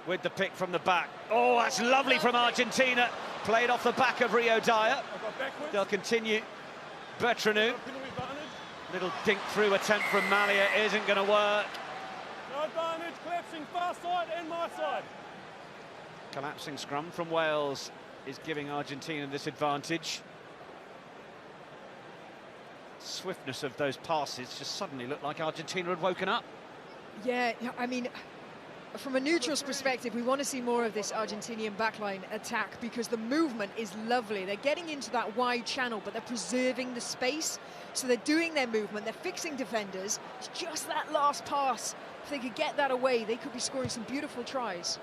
with the pick from the back. Oh, that's lovely from Argentina. Played off the back of Rio Dyer. They'll continue. Bertranou. Little dink through attempt from Malia isn't going to work. No advantage, collapsing far side and my side. Collapsing scrum from Wales is giving Argentina this advantage. Swiftness of those passes just suddenly looked like Argentina had woken up. Yeah, I mean, from a neutral's perspective, we want to see more of this Argentinian backline attack because the movement is lovely. They're getting into that wide channel, but they're preserving the space. So they're doing their movement, they're fixing defenders. It's just that last pass. If they could get that away, they could be scoring some beautiful tries.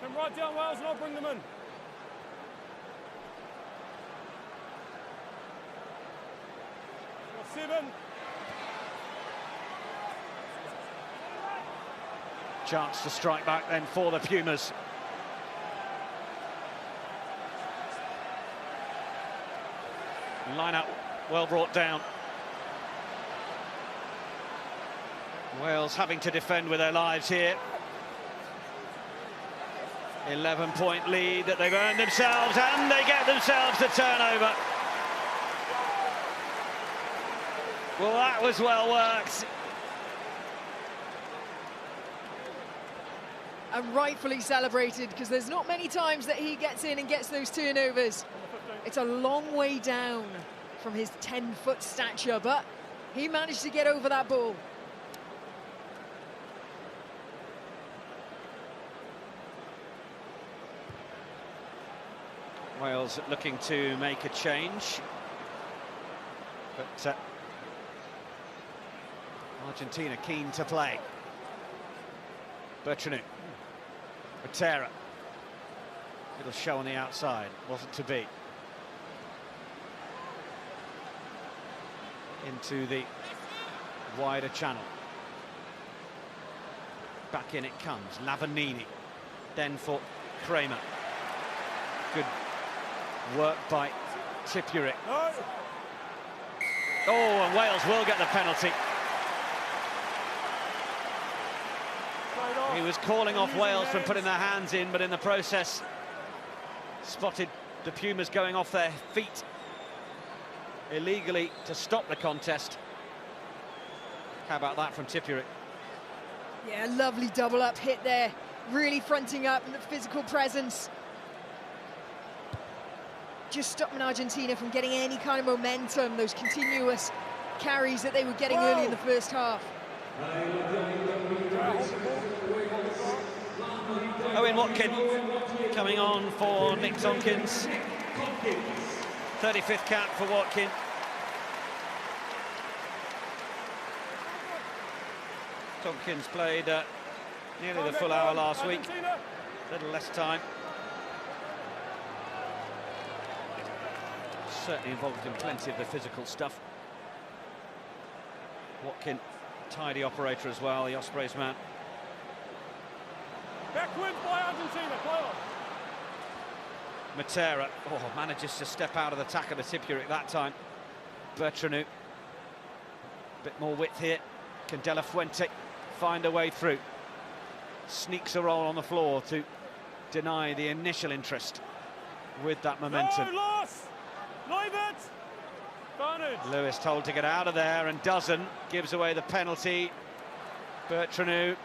Come right down, Wales, and I'll bring them in. Got 7. Chance to strike back then for the Pumas. Line up well brought down. Wales having to defend with their lives here. 11-point lead that they've earned themselves, and they get themselves the turnover. Well, that was well worked. And rightfully celebrated, because there's not many times that he gets in and gets those turnovers. It's a long way down from his 10-foot stature, but he managed to get over that ball. Wales looking to make a change, but Argentina keen to play. Bertranou. Matera. Little show on the outside, wasn't to be. Into the wider channel. Back in it comes, Lavanini. Then for Kramer. Good work by Tipuric. No. Oh, and Wales will get the penalty. He was calling off Wales from putting their hands in, but in the process spotted the Pumas going off their feet illegally to stop the contest. How about that from Tipuric? Yeah, lovely double-up hit there. Really fronting up, and the physical presence. Just stopping Argentina from getting any kind of momentum, those continuous carries that they were getting early in the first half. Owen Watkin coming on for Nick Tompkins. 35th cap for Watkin. Tompkins played nearly the full hour last week. A little less time. Certainly involved in plenty of the physical stuff. Watkin, tidy operator as well, the Ospreys man. Backwards by Argentina, play on. Matera, manages to step out of the tack of the Tipura at that time. Bertranu, bit more width here. Can De La Fuente find a way through? Sneaks a roll on the floor to deny the initial interest with that momentum. No, loss! Leave it! Advantage. Lewis told to get out of there and doesn't. Gives away the penalty. Bertranu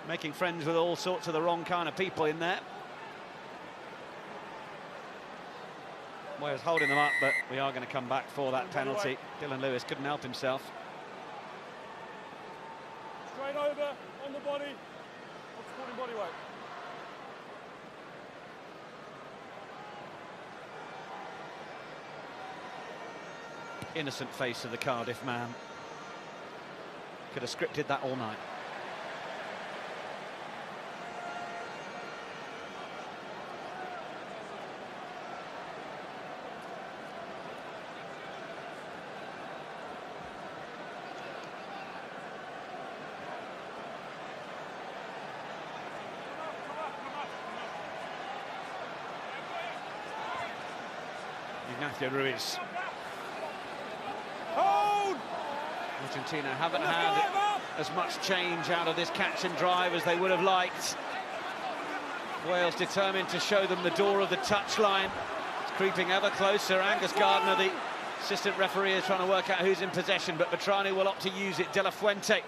making friends with all sorts of the wrong kind of people in there. Wales holding them up, but we are going to come back for that penalty. Dylan Lewis couldn't help himself. Straight over, on the body, on supporting body weight. Innocent face of the Cardiff man. Could have scripted that all night. Ignacio Ruiz. Hold! Argentina haven't had as much change out of this catch and drive as they would have liked. Wales determined to show them the door of the touchline. It's creeping ever closer. Angus Gardner, the assistant referee, is trying to work out who's in possession, but Bertranu will opt to use it. De La Fuente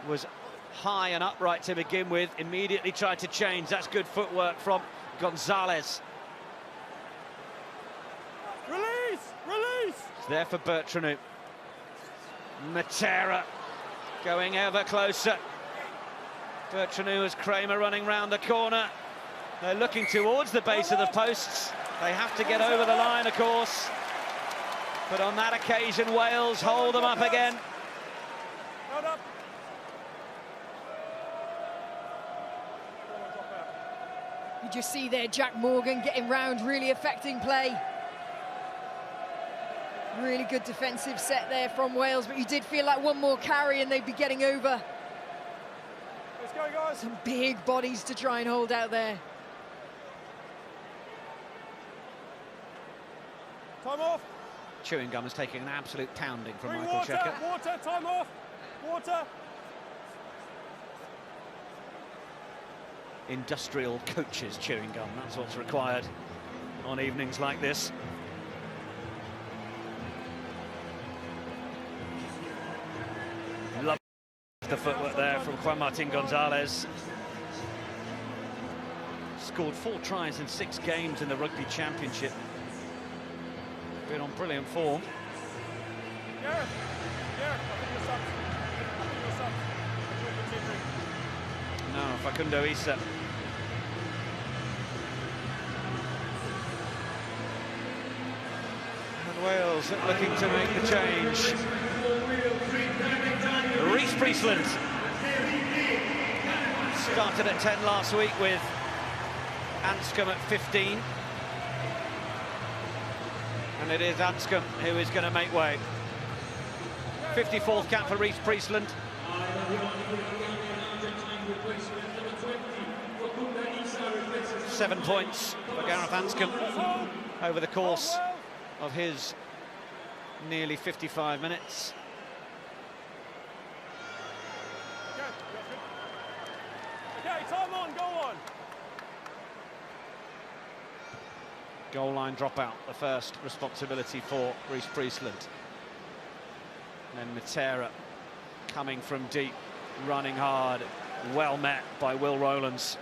was high and upright to begin with, immediately tried to change. That's good footwork from Gonzalez. Release! Release! It's there for Bertranu. Matera going ever closer. Bertranu as Kramer running round the corner. They're looking towards the base of the posts. They have to get over the line, of course. But on that occasion, Wales hold them up again. You just see there Jack Morgan getting round, really affecting play. Really good defensive set there from Wales, but you did feel like one more carry and they'd be getting over. Let's go, guys. Some big bodies to try and hold out there. Time off. Chewing gum is taking an absolute pounding from Bring Michael water, Cheika. water, time off. Water. Industrial coaches chewing gum, that's what's required on evenings like this. Love the footwork there from Juan Martin Gonzalez. Scored 4 tries in 6 games in the Rugby Championship. Been on brilliant form. Gareth, I think you're subbed. No, Facundo Issa. And Wales looking to make the change. Reece Priestland started at 10 last week with Anscombe at 15. And it is Anscombe who is going to make way. 54th cap for Reece Priestland. Seven points for Gareth Anscombe over the course of his nearly 55 minutes. Okay, time on, go on. Goal line dropout, the first responsibility for Reece Priestland. And then Matera coming from deep, running hard, well met by Will Rowlands.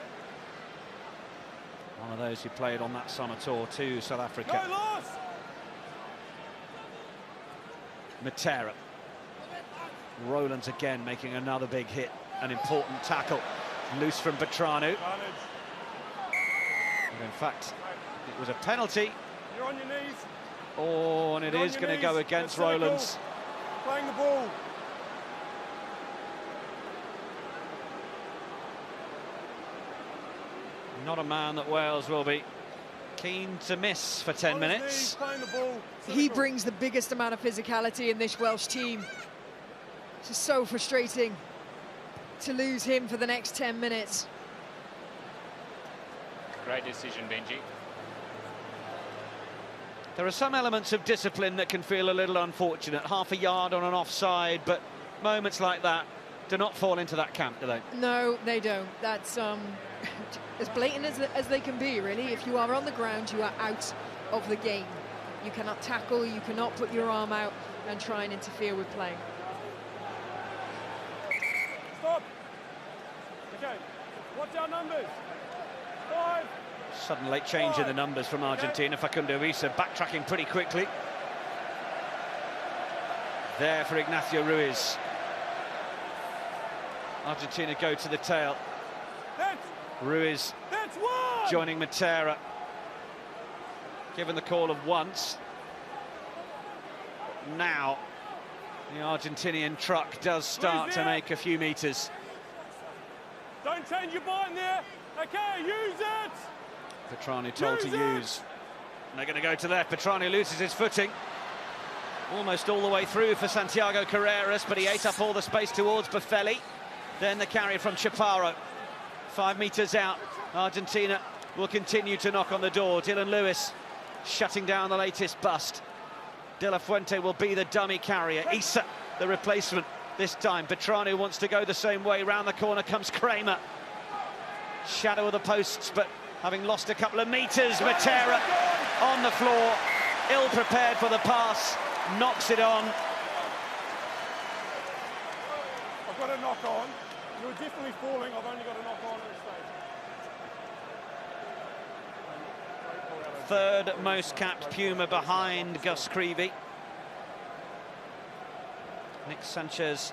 One of those who played on that summer tour to South Africa. No loss. Matera. Rowlands again making another big hit, an important tackle. Loose from Bertranu. And in fact, it was a penalty. You're on your knees. Oh, and it is going to go against Rowlands. Playing the ball. Not a man that Wales will be keen to miss for 10 minutes. Playing the ball. He brings the biggest amount of physicality in this Welsh team. It's just so frustrating to lose him for the next 10 minutes. Great decision, Benji. There are some elements of discipline that can feel a little unfortunate. Half a yard on an offside, but moments like that do not fall into that camp, do they? No, they don't. That's as blatant as they can be, really. If you are on the ground, you are out of the game. You cannot tackle, you cannot put your arm out and try and interfere with play. Stop. Okay, watch our numbers. 5. Sudden late change in the numbers from Argentina. Facundo Isa backtracking pretty quickly. There for Ignacio Ruiz. Argentina go to the tail. Ruiz joining Matera. Given the call of once. Now the Argentinian truck does start to make a few metres. Don't change your bind there. Okay, use it. Petrani told to use. And they're going to go to left. Petrani loses his footing. Almost all the way through for Santiago Carreras, but he ate up all the space towards Buffelli. Then the carry from Chaparro. 5 metres out. Argentina will continue to knock on the door. Dylan Lewis shutting down the latest bust. De La Fuente will be the dummy carrier. Issa, the replacement this time. Petrani wants to go the same way. Round the corner comes Kramer. Shadow of the posts, but having lost a couple of metres, Matera on the floor, ill prepared for the pass, knocks it on. I've got a knock on. You're definitely falling. I've only got a knock on at this stage. Third most capped Puma behind Gus Creevy. Nick Sanchez,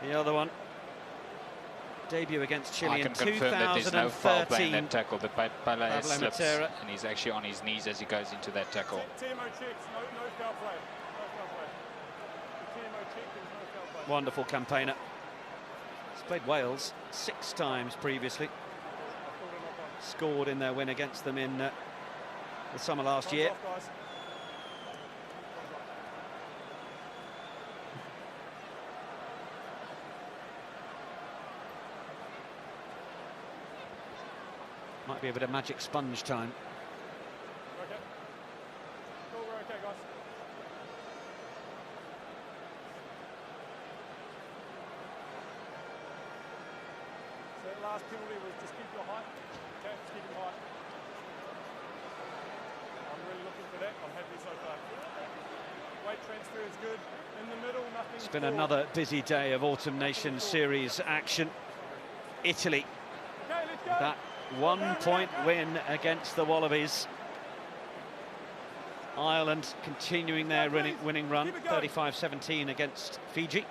the other one. Debut against Chile in 2013. I can confirm that there's no foul play in that tackle, but Pele slips and he's actually on his knees as he goes into that tackle. TMO checks, no foul play. No foul play. The TMO check, there's no foul play. Wonderful campaigner. He's played Wales 6 times previously. Scored in their win against them in the summer last year. Might be a bit of magic sponge time. Okay. Cool, we're okay, guys. So that last penalty was just keep your height. Okay, just keep your height. I'm really looking for that. I'm happy so far. Weight transfer is good. In the middle, nothing. It's been another busy day of Autumn Nations Series action. Italy. Okay, let's go. That 1-point win against the Wallabies. Ireland continuing their winning run, 35-17 against Fiji.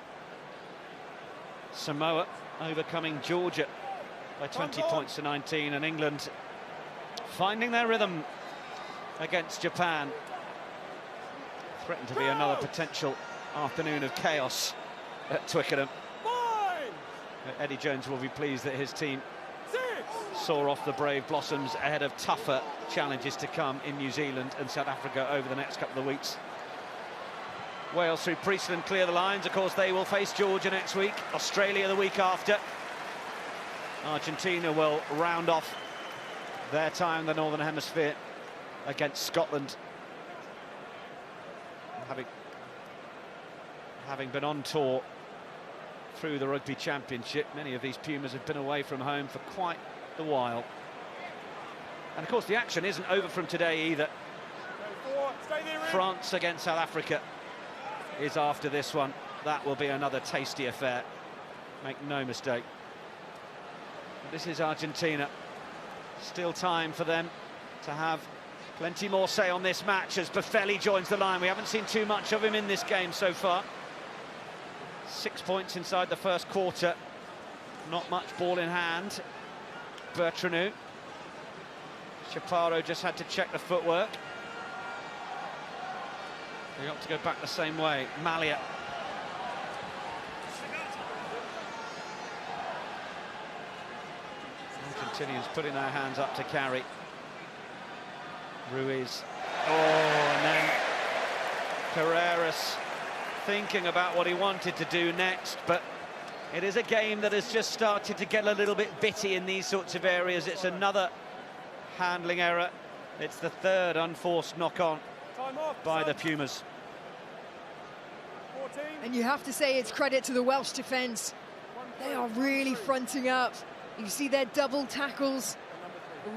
Samoa overcoming Georgia by 20 points to 19, and England finding their rhythm against Japan. Threatened to be another potential afternoon of chaos at Twickenham. Eddie Jones will be pleased that his team saw off the Brave Blossoms ahead of tougher challenges to come in New Zealand and South Africa over the next couple of weeks. Wales through Priestland clear the lines. Of course, they will face Georgia next week, Australia the week after. Argentina will round off their time in the Northern Hemisphere against Scotland. Having been on tour through the Rugby Championship, many of these Pumas have been away from home for quite a while. And of course the action isn't over from today either. France against South Africa is after this one. That will be another tasty affair, make no mistake. This is Argentina. Still time for them to have plenty more say on this match as Buffelli joins the line. We haven't seen too much of him in this game so far. 6 points inside the first quarter. Not much ball in hand. Bertranou. Chaparro just had to check the footwork. He got to go back the same way. Malia. Argentinians putting their hands up to carry. Ruiz. Oh, and then Carreras thinking about what he wanted to do next, but it is a game that has just started to get a little bit bitty in these sorts of areas. It's another handling error. It's the third unforced knock-on by the Pumas. 14. And you have to say it's credit to the Welsh defence. They are really fronting up. You see their double tackles,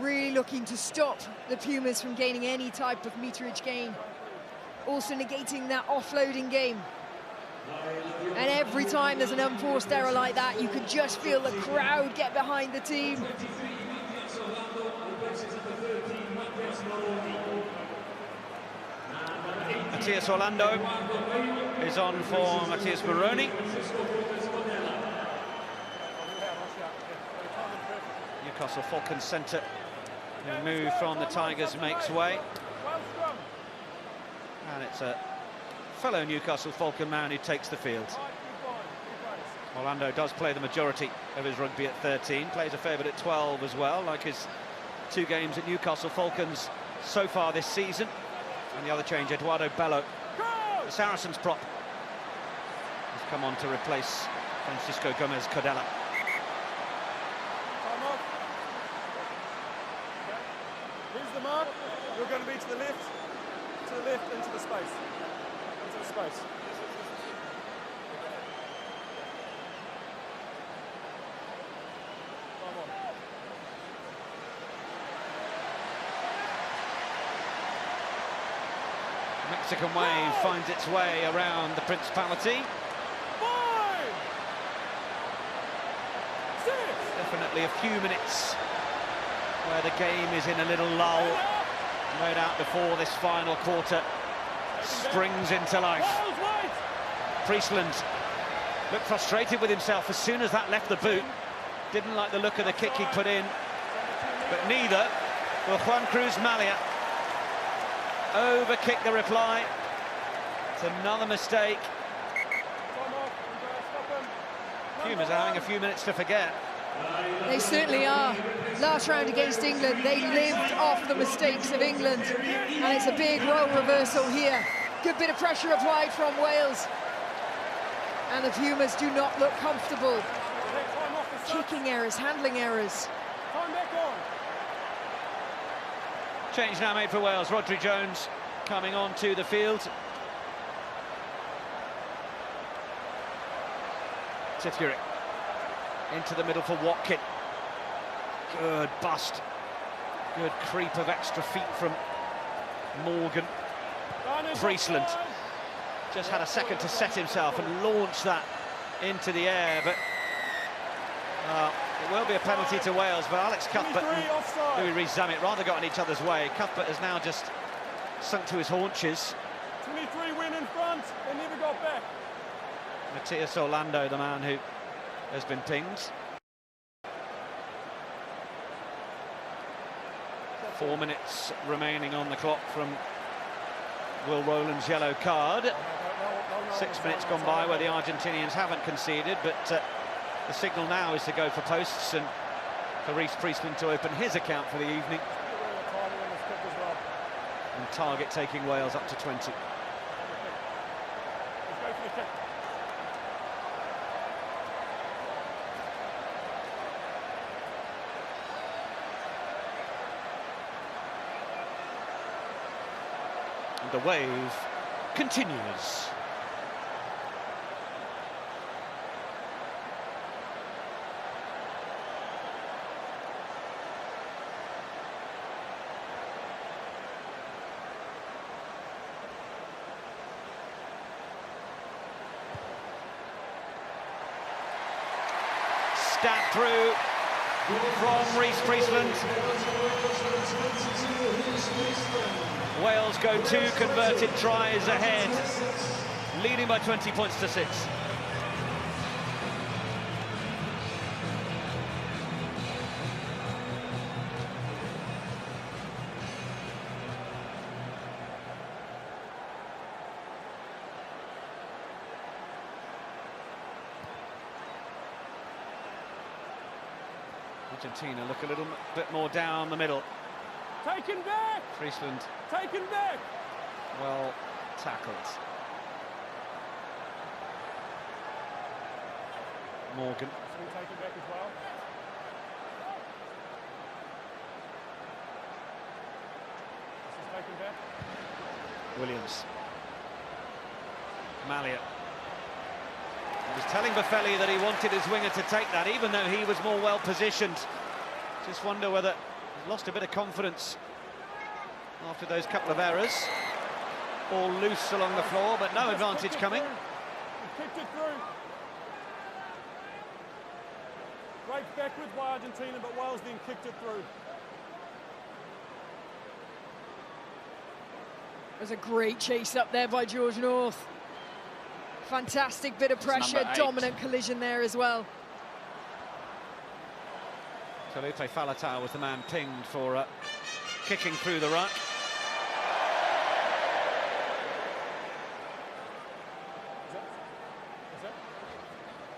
really looking to stop the Pumas from gaining any type of meterage gain. Also negating that offloading game. And every time there's an unforced error like that, you can just feel the crowd get behind the team. Matthias Orlando is on for Matthias Moroni. Newcastle Falcons centre, who moved from the Tigers, makes way. And it's a fellow Newcastle Falcon man who takes the field. Orlando does play the majority of his rugby at 13, plays a fair bit at 12 as well, like his 2 games at Newcastle Falcons so far this season. And the other change, Eduardo Bello, the Saracens prop, has come on to replace Francisco Gomez Codella. Here's the mark. You're going to be to the left, into the space. Into the space. Come on. Mexican wave finds its way around the Principality. 5, 6. Definitely a few minutes where the game is in a little lull. No doubt before this final quarter springs into life. Priestland looked frustrated with himself as soon as that left the boot. Didn't like the look of the kick he put in, but neither will Juan Cruz Malia. Overkick the reply. It's another mistake. Pumas are having a few minutes to forget. They certainly are. Last round against England, they lived off the mistakes of England. And it's a big role reversal here. Good bit of pressure applied from Wales. And the Pumas do not look comfortable. Kicking errors, handling errors. Change now made for Wales. Rodri Jones coming onto the field. Tifuric into the middle for Watkin. Good bust. Good creep of extra feet from Morgan. Priestland just had a second to set himself and launch that into the air, but it will be a penalty to Wales. But Alex Cuthbert and Louis Rees-Zammit rather got in each other's way. Cuthbert has now just sunk to his haunches. 23 win in front, they never got back. Matthias Orlando, the man who has been pinged. 4 minutes remaining on the clock from Will Rowland's yellow card. 6 minutes gone by where the Argentinians haven't conceded, but the signal now is to go for posts and for Reece Priestland to open his account for the evening. And Target taking Wales up to 20. And the wave continues. Stab through from Reece Priestland. Wales go 2 converted tries ahead, leading by 20 points to 6. Argentina look a little bit more down the middle. Taken back! Priestland. Taken back! Well tackled. Morgan. Taken back as well. This is taken back. Williams. Malia. He was telling Buffelli that he wanted his winger to take that, even though he was more well-positioned. Just wonder whether he lost a bit of confidence after those couple of errors. All loose along the floor, but no advantage coming. Kicked it through. Great backwards by Argentina, but Wales then kicked it through. There's a great chase up there by George North. Fantastic bit of pressure, dominant collision there as well. Felipe Falatau was the man pinged for kicking through the ruck.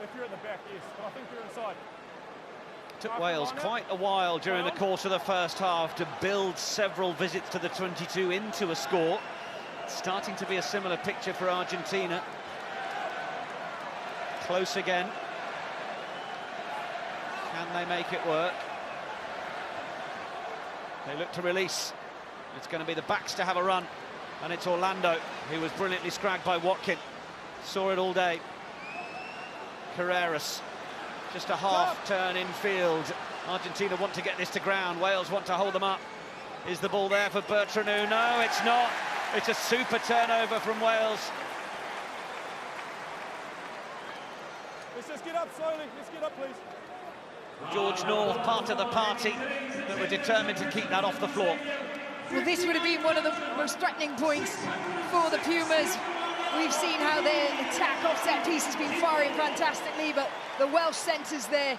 If you're at the back, yes, but I think you're inside. Took Wales quite a while during the course of the first half to build several visits to the 22 into a score. Starting to be a similar picture for Argentina. Close again. Can they make it work? They look to release. It's going to be the backs to have a run. And it's Orlando, who was brilliantly scragged by Watkin. Saw it all day. Carreras, just a half turn infield. Argentina want to get this to ground. Wales want to hold them up. Is the ball there for Bertranou? No, it's not. It's a super turnover from Wales. Let's just get up slowly. Let's get up, please. George North, part of the party that were determined to keep that off the floor. Well, this would have been one of the most threatening points for the Pumas. We've seen how their attack off set piece has been firing fantastically, but the Welsh centres there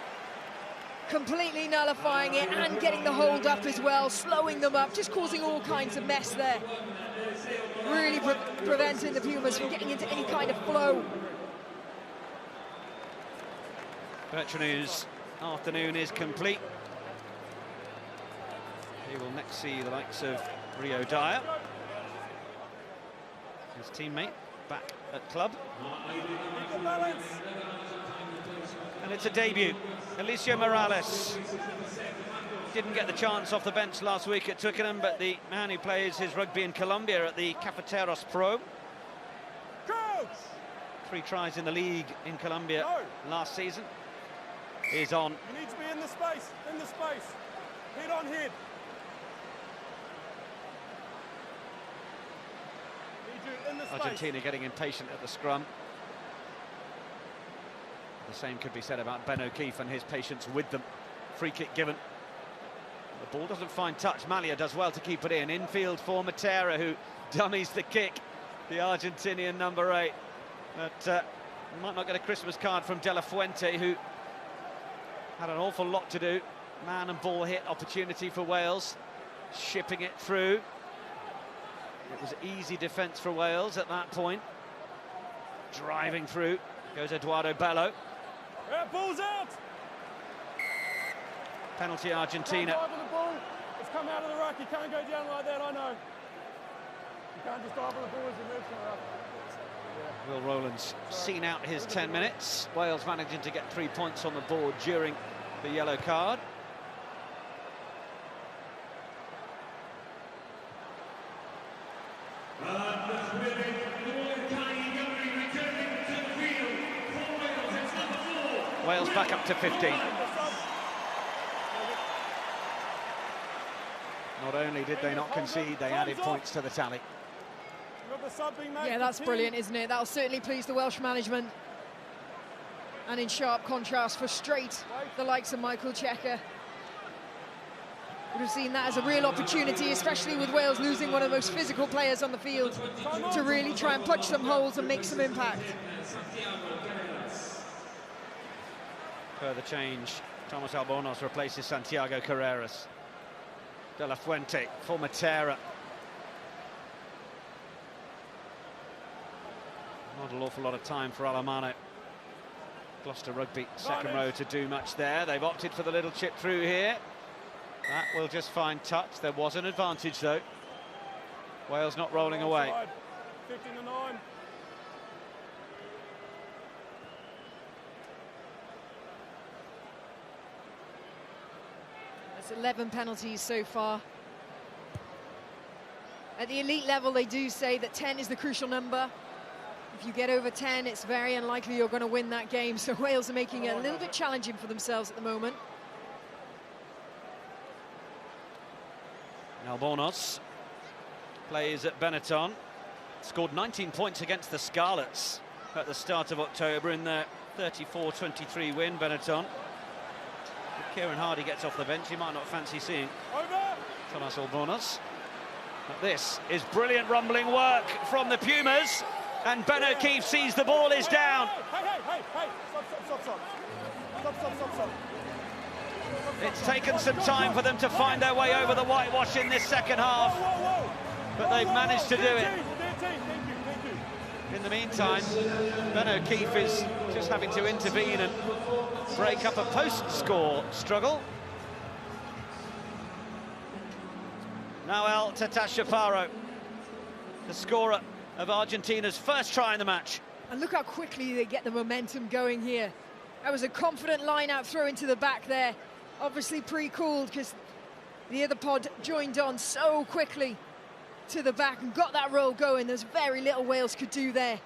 completely nullifying it and getting the hold up as well, slowing them up, just causing all kinds of mess there. Really preventing the Pumas from getting into any kind of flow. Bertranou's afternoon is complete. He will next see the likes of Rio Dyer, his teammate, back at club. And it's a debut. Alicio Morales didn't get the chance off the bench last week at Twickenham, but the man who plays his rugby in Colombia at the Cafeteros Pro. 3 tries in the league in Colombia last season. Is on. You need to be in the space, head on head. Argentina getting impatient at the scrum. The same could be said about Ben O'Keefe and his patience with them. Free kick given. The ball doesn't find touch. Malia does well to keep it in. Infield for Matera, who dummies the kick. The Argentinian number 8. But might not get a Christmas card from De La Fuente, who had an awful lot to do. Man and ball hit opportunity for Wales. Shipping it through. It was easy defence for Wales at that point. Driving through goes Eduardo Bello. Yeah, ball's out. Penalty Argentina. Can't dive on the ball. It's come out of the ruck. You can't go down like that, I know. You can't just dive on the ball as you move from the ruck. Yeah. Will Rowland's seen out his 10 minutes. Wales managing to get 3 points on the board during the yellow card. Wales back up to 15. Not only did they not concede, they added points to the tally. Yeah, that's brilliant, isn't it? That'll certainly please the Welsh management. And in sharp contrast, frustrate the likes of Michael Cheika. Would have seen that as a real opportunity, especially with Wales losing one of the most physical players on the field, to really try and punch some holes and make some impact. Further change, Thomas Albornoz replaces Santiago Carreras. De La Fuente for Matera. Not an awful lot of time for Alamano. Gloucester Rugby, second row to do much there. They've opted for the little chip through here. That will just find touch. There was an advantage, though. Wales not rolling away. 15-9. That's 11 penalties so far. At the elite level, they do say that 10 is the crucial number. If you get over 10, it's very unlikely you're going to win that game. So Wales are making it a little bit challenging for themselves at the moment. Albornoz plays at Benetton. Scored 19 points against the Scarlets at the start of October in their 34-23 win, Benetton. If Kieran Hardy gets off the bench, he might not fancy seeing Thomas Albornoz. But this is brilliant rumbling work from the Pumas, and Ben O'Keefe sees the ball is down. Hey, stop. It's taken some time for them to find their way over the whitewash in this second half, but they've managed to do it. In the meantime, Ben O'Keefe is just having to intervene and break up a post-score struggle. Now Tata Chaparro, the scorer of Argentina's first try in the match. And look how quickly they get the momentum going here. That was a confident line-out throw into the back there. Obviously pre-called because the other pod joined on so quickly to the back and got that roll going. There's very little Wales could do there.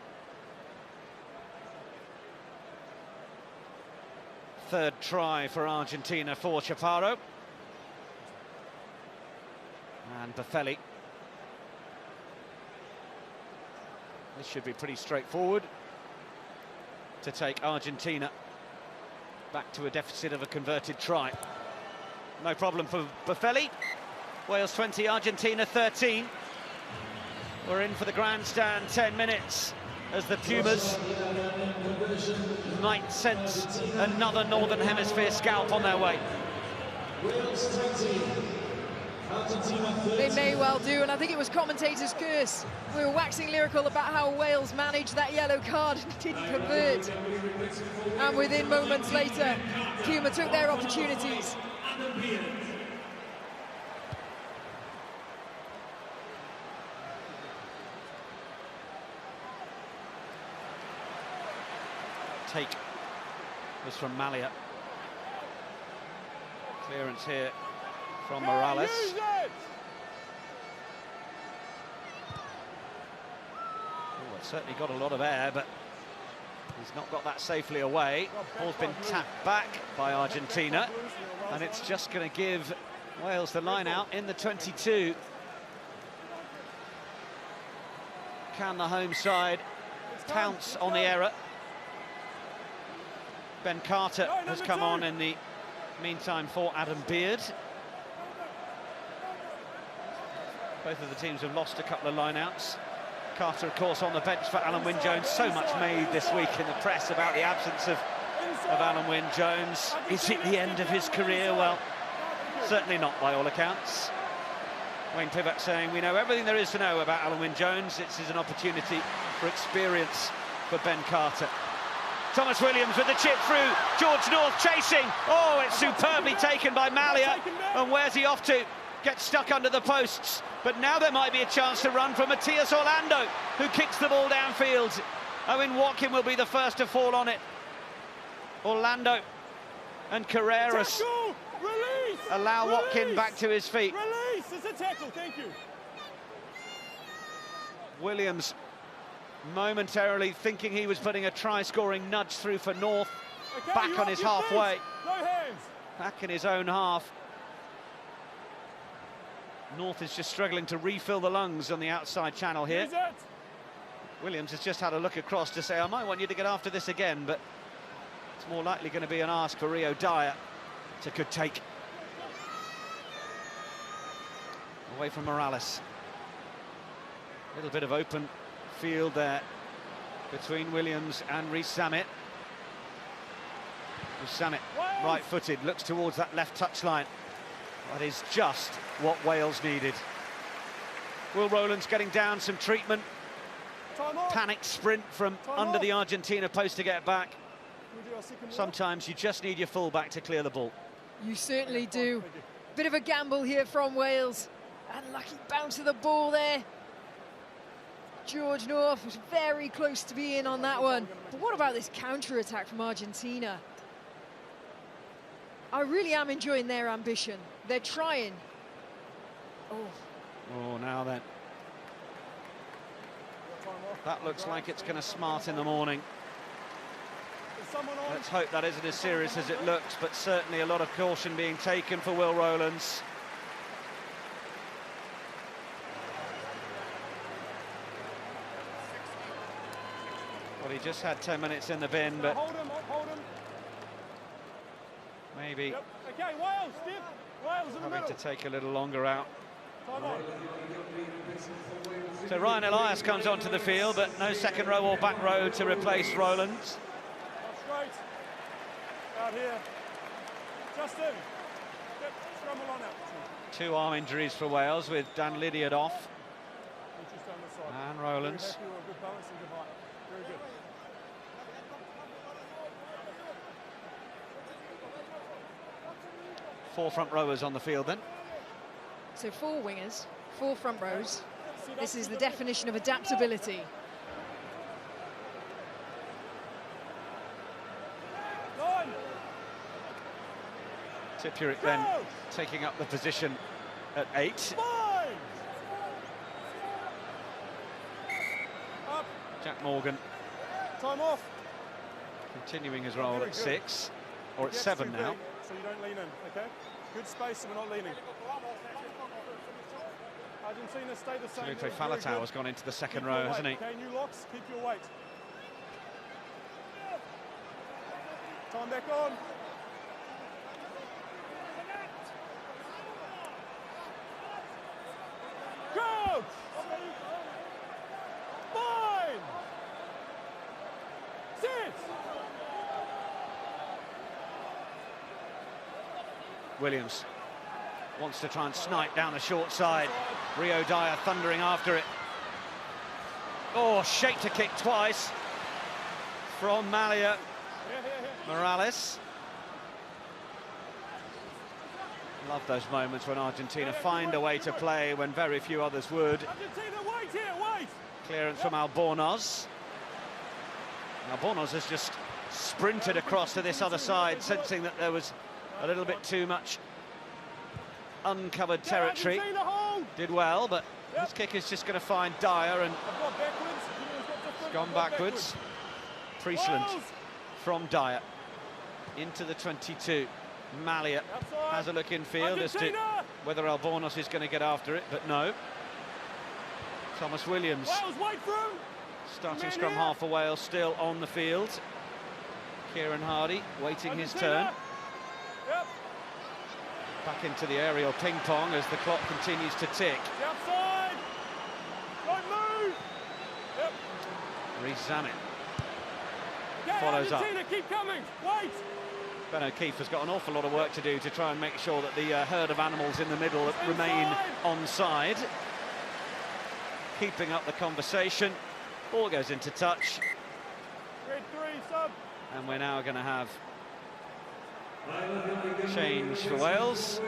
Third try for Argentina for Chaparro. And Buffelli. This should be pretty straightforward to take Argentina back to a deficit of a converted try. No problem for Buffelli. Wales 20, Argentina 13. We're in for the grandstand 10 minutes as the Pumas might sense another Northern Hemisphere scalp on their way. They may well do, and I think it was commentator's curse. We were waxing lyrical about how Wales managed that yellow card and didn't convert. And within moments later, Puma took their opportunities. Take was from Malia. Clearance here from Morales. Oh, it's certainly got a lot of air, but he's not got that safely away. Ball's been tapped back by Argentina, and it's just going to give Wales the line out in the 22. Can the home side pounce on the error? Ben Carter has come on in the meantime for Adam Beard. Both of the teams have lost a couple of lineouts. Carter, of course, on the bench for Alan Wynne-Jones. So much made this week in the press about the absence of Alan Wynne-Jones. Is it the end of his career? Well, certainly not by all accounts. Wayne Pivot saying, we know everything there is to know about Alan Wynne-Jones. This is an opportunity for experience for Ben Carter. Thomas Williams with the chip through. George North chasing. Oh, it's superbly taken by Malia. And where's he off to? Gets stuck under the posts. But now there might be a chance to run from Matias Orlando, who kicks the ball downfield. Owen Watkin will be the first to fall on it. Orlando and Carreras allow Watkin back to his feet. Release! It's a tackle, thank you. Williams momentarily thinking he was putting a try-scoring nudge through for North. Okay, back on his halfway. No hands. Back in his own half. North is just struggling to refill the lungs on the outside channel here. Williams has just had a look across to say, I might want you to get after this again, but it's more likely going to be an ask for Rio Dyer. It's a good take. Away from Morales. A little bit of open field there between Williams and Rees-Zammit. Rees-Zammit, right-footed, looks towards that left touchline. That is just what Wales needed. Will Rowland's getting down some treatment. Panic sprint from under the Argentina post to get back. Sometimes you just need your fullback to clear the ball. You certainly do. Bit of a gamble here from Wales. Unlucky bounce of the ball there. George North was very close to being on that one. But what about this counter-attack from Argentina? I really am enjoying their ambition. They're trying. Oh, now then. That looks like it's going to smart in the morning. Let's hope that isn't as serious as it looks, but certainly a lot of caution being taken for Will Rowlands. Well, he just had 10 minutes in the bin, but hold him. maybe Yep. Okay, Wales, Steve. Wales in the having middle. to take a little longer out. Time on. So Ryan Elias comes onto the field, but no second row or back row to replace Rowlands. Not straight. Out here. Justin. Yep, scramble on out. 2 arm injuries for Wales, with Dan Lydiard off. Just down the side. And Rowlands. Very happy with a good balance and good height. Very good. Four front rowers on the field then. So 4 wingers, 4 front rows. This is the definition of adaptability. Tipuric then taking up the position at 8. Up. Jack Morgan Time off. continuing his role at 6, or at Get 7 too now. big, so you don't lean in, okay? Good space, so we're not leaning. Argentina stay the same. Felipe Falatau has gone into the second row, hasn't he? Okay, new locks, keep your weight. Time back on. Go! Fine! Sit! Williams wants to try and snipe down the short side. Rio Dyer thundering after it. Oh, shake to kick twice from Malia. Morales. Love those moments when Argentina find a way to play when very few others would. Argentina, wait here, wait! Clearance from Albornoz. Albornoz has just sprinted across to this other side, sensing that there was a little bit too much uncovered territory. Did well, but his kick is just going to find Dyer, and it's gone backwards. Priestland from Dyer into the 22. Malia has a look in field as to whether Albornoz is going to get after it, but no. Thomas Williams, starting scrum half for Wales, still on the field. Kieran Hardy waiting his turn. Back into the aerial ping-pong as the clock continues to tick. Reece Zammit follows up. Keep coming. Wait. Ben O'Keefe has got an awful lot of work to do to try and make sure that the herd of animals in the middle remain onside. Keeping up the conversation. Ball goes into touch. Red 3, sub. And we're now going to have change for Wales.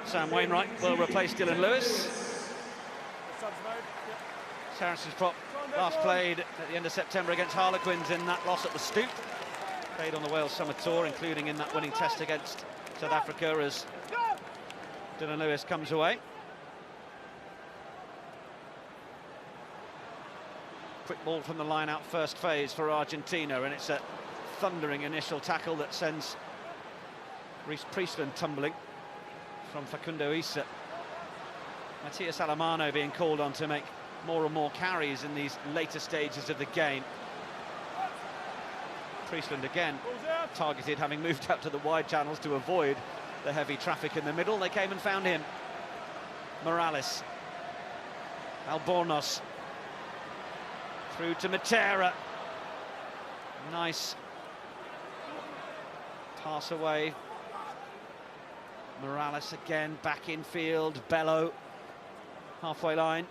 Sam Wainwright will replace Dylan Lewis. Saracens prop last played at the end of September against Harlequins in that loss at the Stoop. Played on the Wales Summer Tour, including in that winning test against South Africa, as Dylan Lewis comes away. Quick ball from the line-out first phase for Argentina, and it's a thundering initial tackle that sends Reece Priestland tumbling from Facundo Issa. Matias Alemano being called on to make more and more carries in these later stages of the game. Priestland again targeted, having moved out to the wide channels to avoid the heavy traffic in the middle. They came and found him. Morales. Albornoz. Through to Matera. Nice pass away. Morales again back in field. Bello. Halfway line.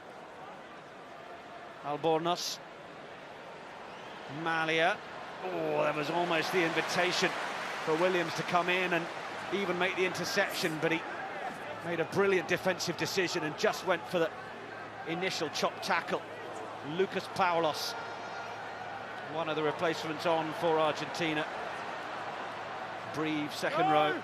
Albornoz. Malia. Oh, that was almost the invitation for Williams to come in and even make the interception, but he made a brilliant defensive decision and just went for the initial chop tackle. Lucas Paulos, one of the replacements on for Argentina. Breve second row.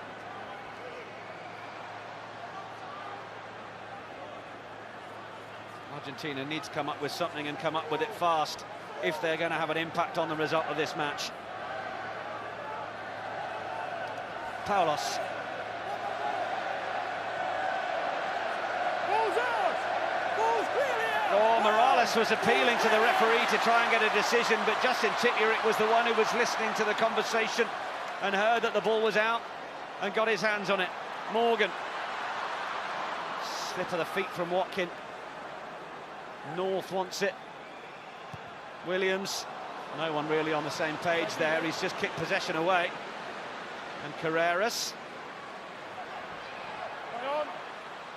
Argentina need to come up with something and come up with it fast if they're going to have an impact on the result of this match. Paulos. Oh, Morales was appealing to the referee to try and get a decision, but Justin Tituric was the one who was listening to the conversation and heard that the ball was out and got his hands on it. Morgan. Slip of the feet from Watkin. North wants it. Williams. No one really on the same page there. He's just kicked possession away. And Carreras.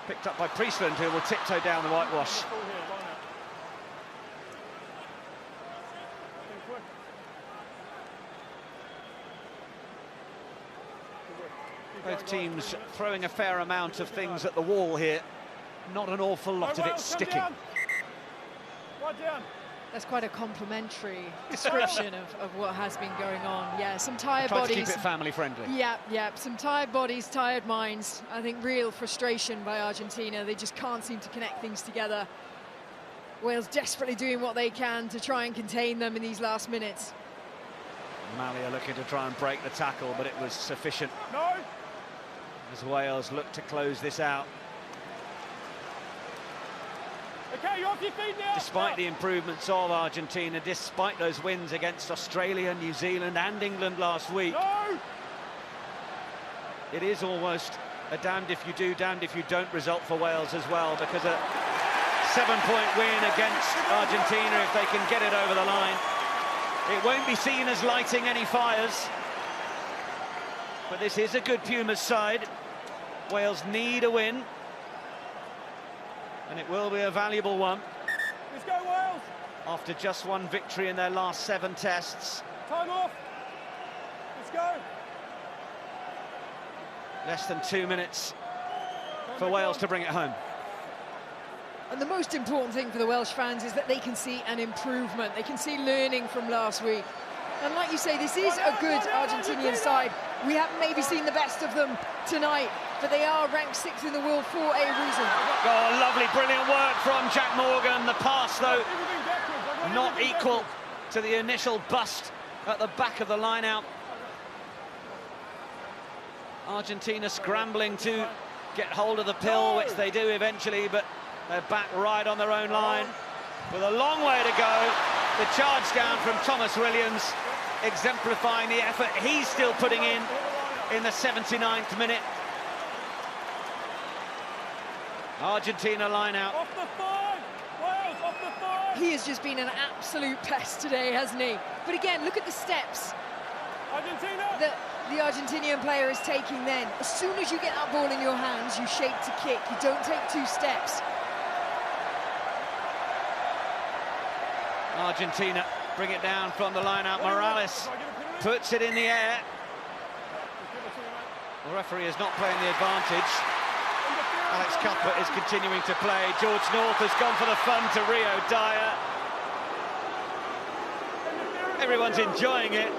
Picked up by Priestland, who will tiptoe down the whitewash. Both teams throwing a fair amount of things at the wall here. Not an awful lot of it sticking. That's quite a complimentary description of what has been going on. Yeah, some tired bodies. Try to keep it family friendly. Yeah, some tired bodies, tired minds. I think real frustration by Argentina. They just can't seem to connect things together. Wales desperately doing what they can to try and contain them in these last minutes. Malia looking to try and break the tackle, but it was sufficient. No. As Wales look to close this out. Okay, you're off your feet now. Despite the improvements of Argentina, despite those wins against Australia, New Zealand and England last week, No. it is almost a damned if you do, damned if you don't result for Wales as well, because a 7-point win against Argentina, if they can get it over the line, it won't be seen as lighting any fires. But this is a good Pumas side. Wales need a win. And it will be a valuable one. Let's go, Wales! After just one victory in their last 7 tests. Time off! Let's go! Less than 2 minutes for Wales to bring it home. And the most important thing for the Welsh fans is that they can see an improvement. They can see learning from last week. And like you say, this is a good Argentinian side. We haven't maybe seen the best of them tonight, but they are ranked 6th in the world for a reason. Oh, lovely, brilliant work from Jack Morgan. The pass, though, not equal to the initial bust at the back of the line-out. Argentina scrambling to get hold of the pill, which they do eventually, but they're back right on their own line. With a long way to go, the charge down from Thomas Williams, exemplifying the effort he's still putting in the 79th minute. Argentina line out. Off the 5! Wales, off the 5! He has just been an absolute pest today, hasn't he? But again, look at the steps Argentina! that the Argentinian player is taking then. As soon as you get that ball in your hands, you shape to kick. You don't take 2 steps. Argentina bring it down from the line-out. Morales puts it in the air. The referee is not playing the advantage. Alex Cuthbert is continuing to play. George North has gone for the fun to Rio Dyer. Everyone's enjoying it.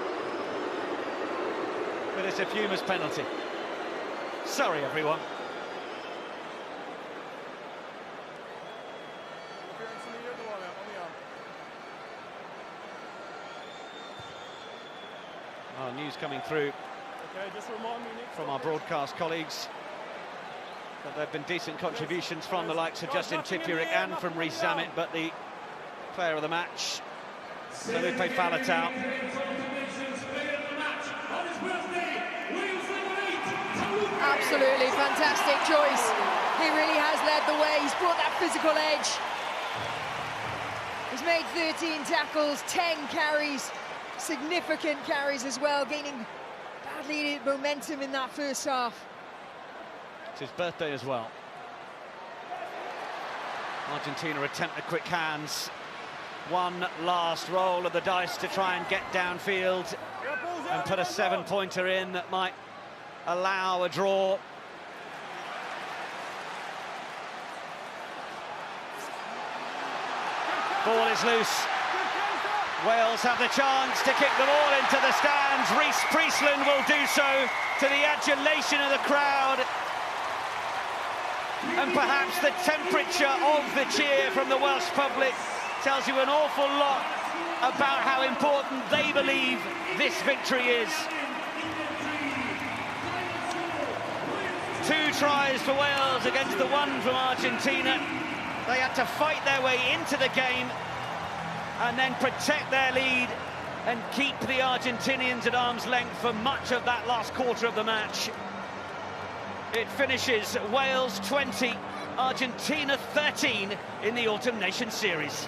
But it's a Pumas penalty. Sorry, everyone. News coming through from our broadcast colleagues that there have been decent contributions from the likes of Justin Tituric and from Reece Zammit, but the player of the match, Felipe Faletau. Absolutely fantastic choice. He really has led the way. He's brought that physical edge. He's made 13 tackles, 10 carries. Significant carries as well, gaining badly needed momentum in that first half. It's his birthday as well. Argentina attempt the quick hands. One last roll of the dice to try and get downfield and put a 7-pointer in that might allow a draw. Ball is loose. Wales have the chance to kick the ball into the stands. Reece Priestland will do so, to the adulation of the crowd. And perhaps the temperature of the cheer from the Welsh public tells you an awful lot about how important they believe this victory is. 2 tries for Wales against the 1 from Argentina. They had to fight their way into the game and then protect their lead and keep the Argentinians at arm's length for much of that last quarter of the match. It finishes Wales 20, Argentina 13 in the Autumn Nations Series.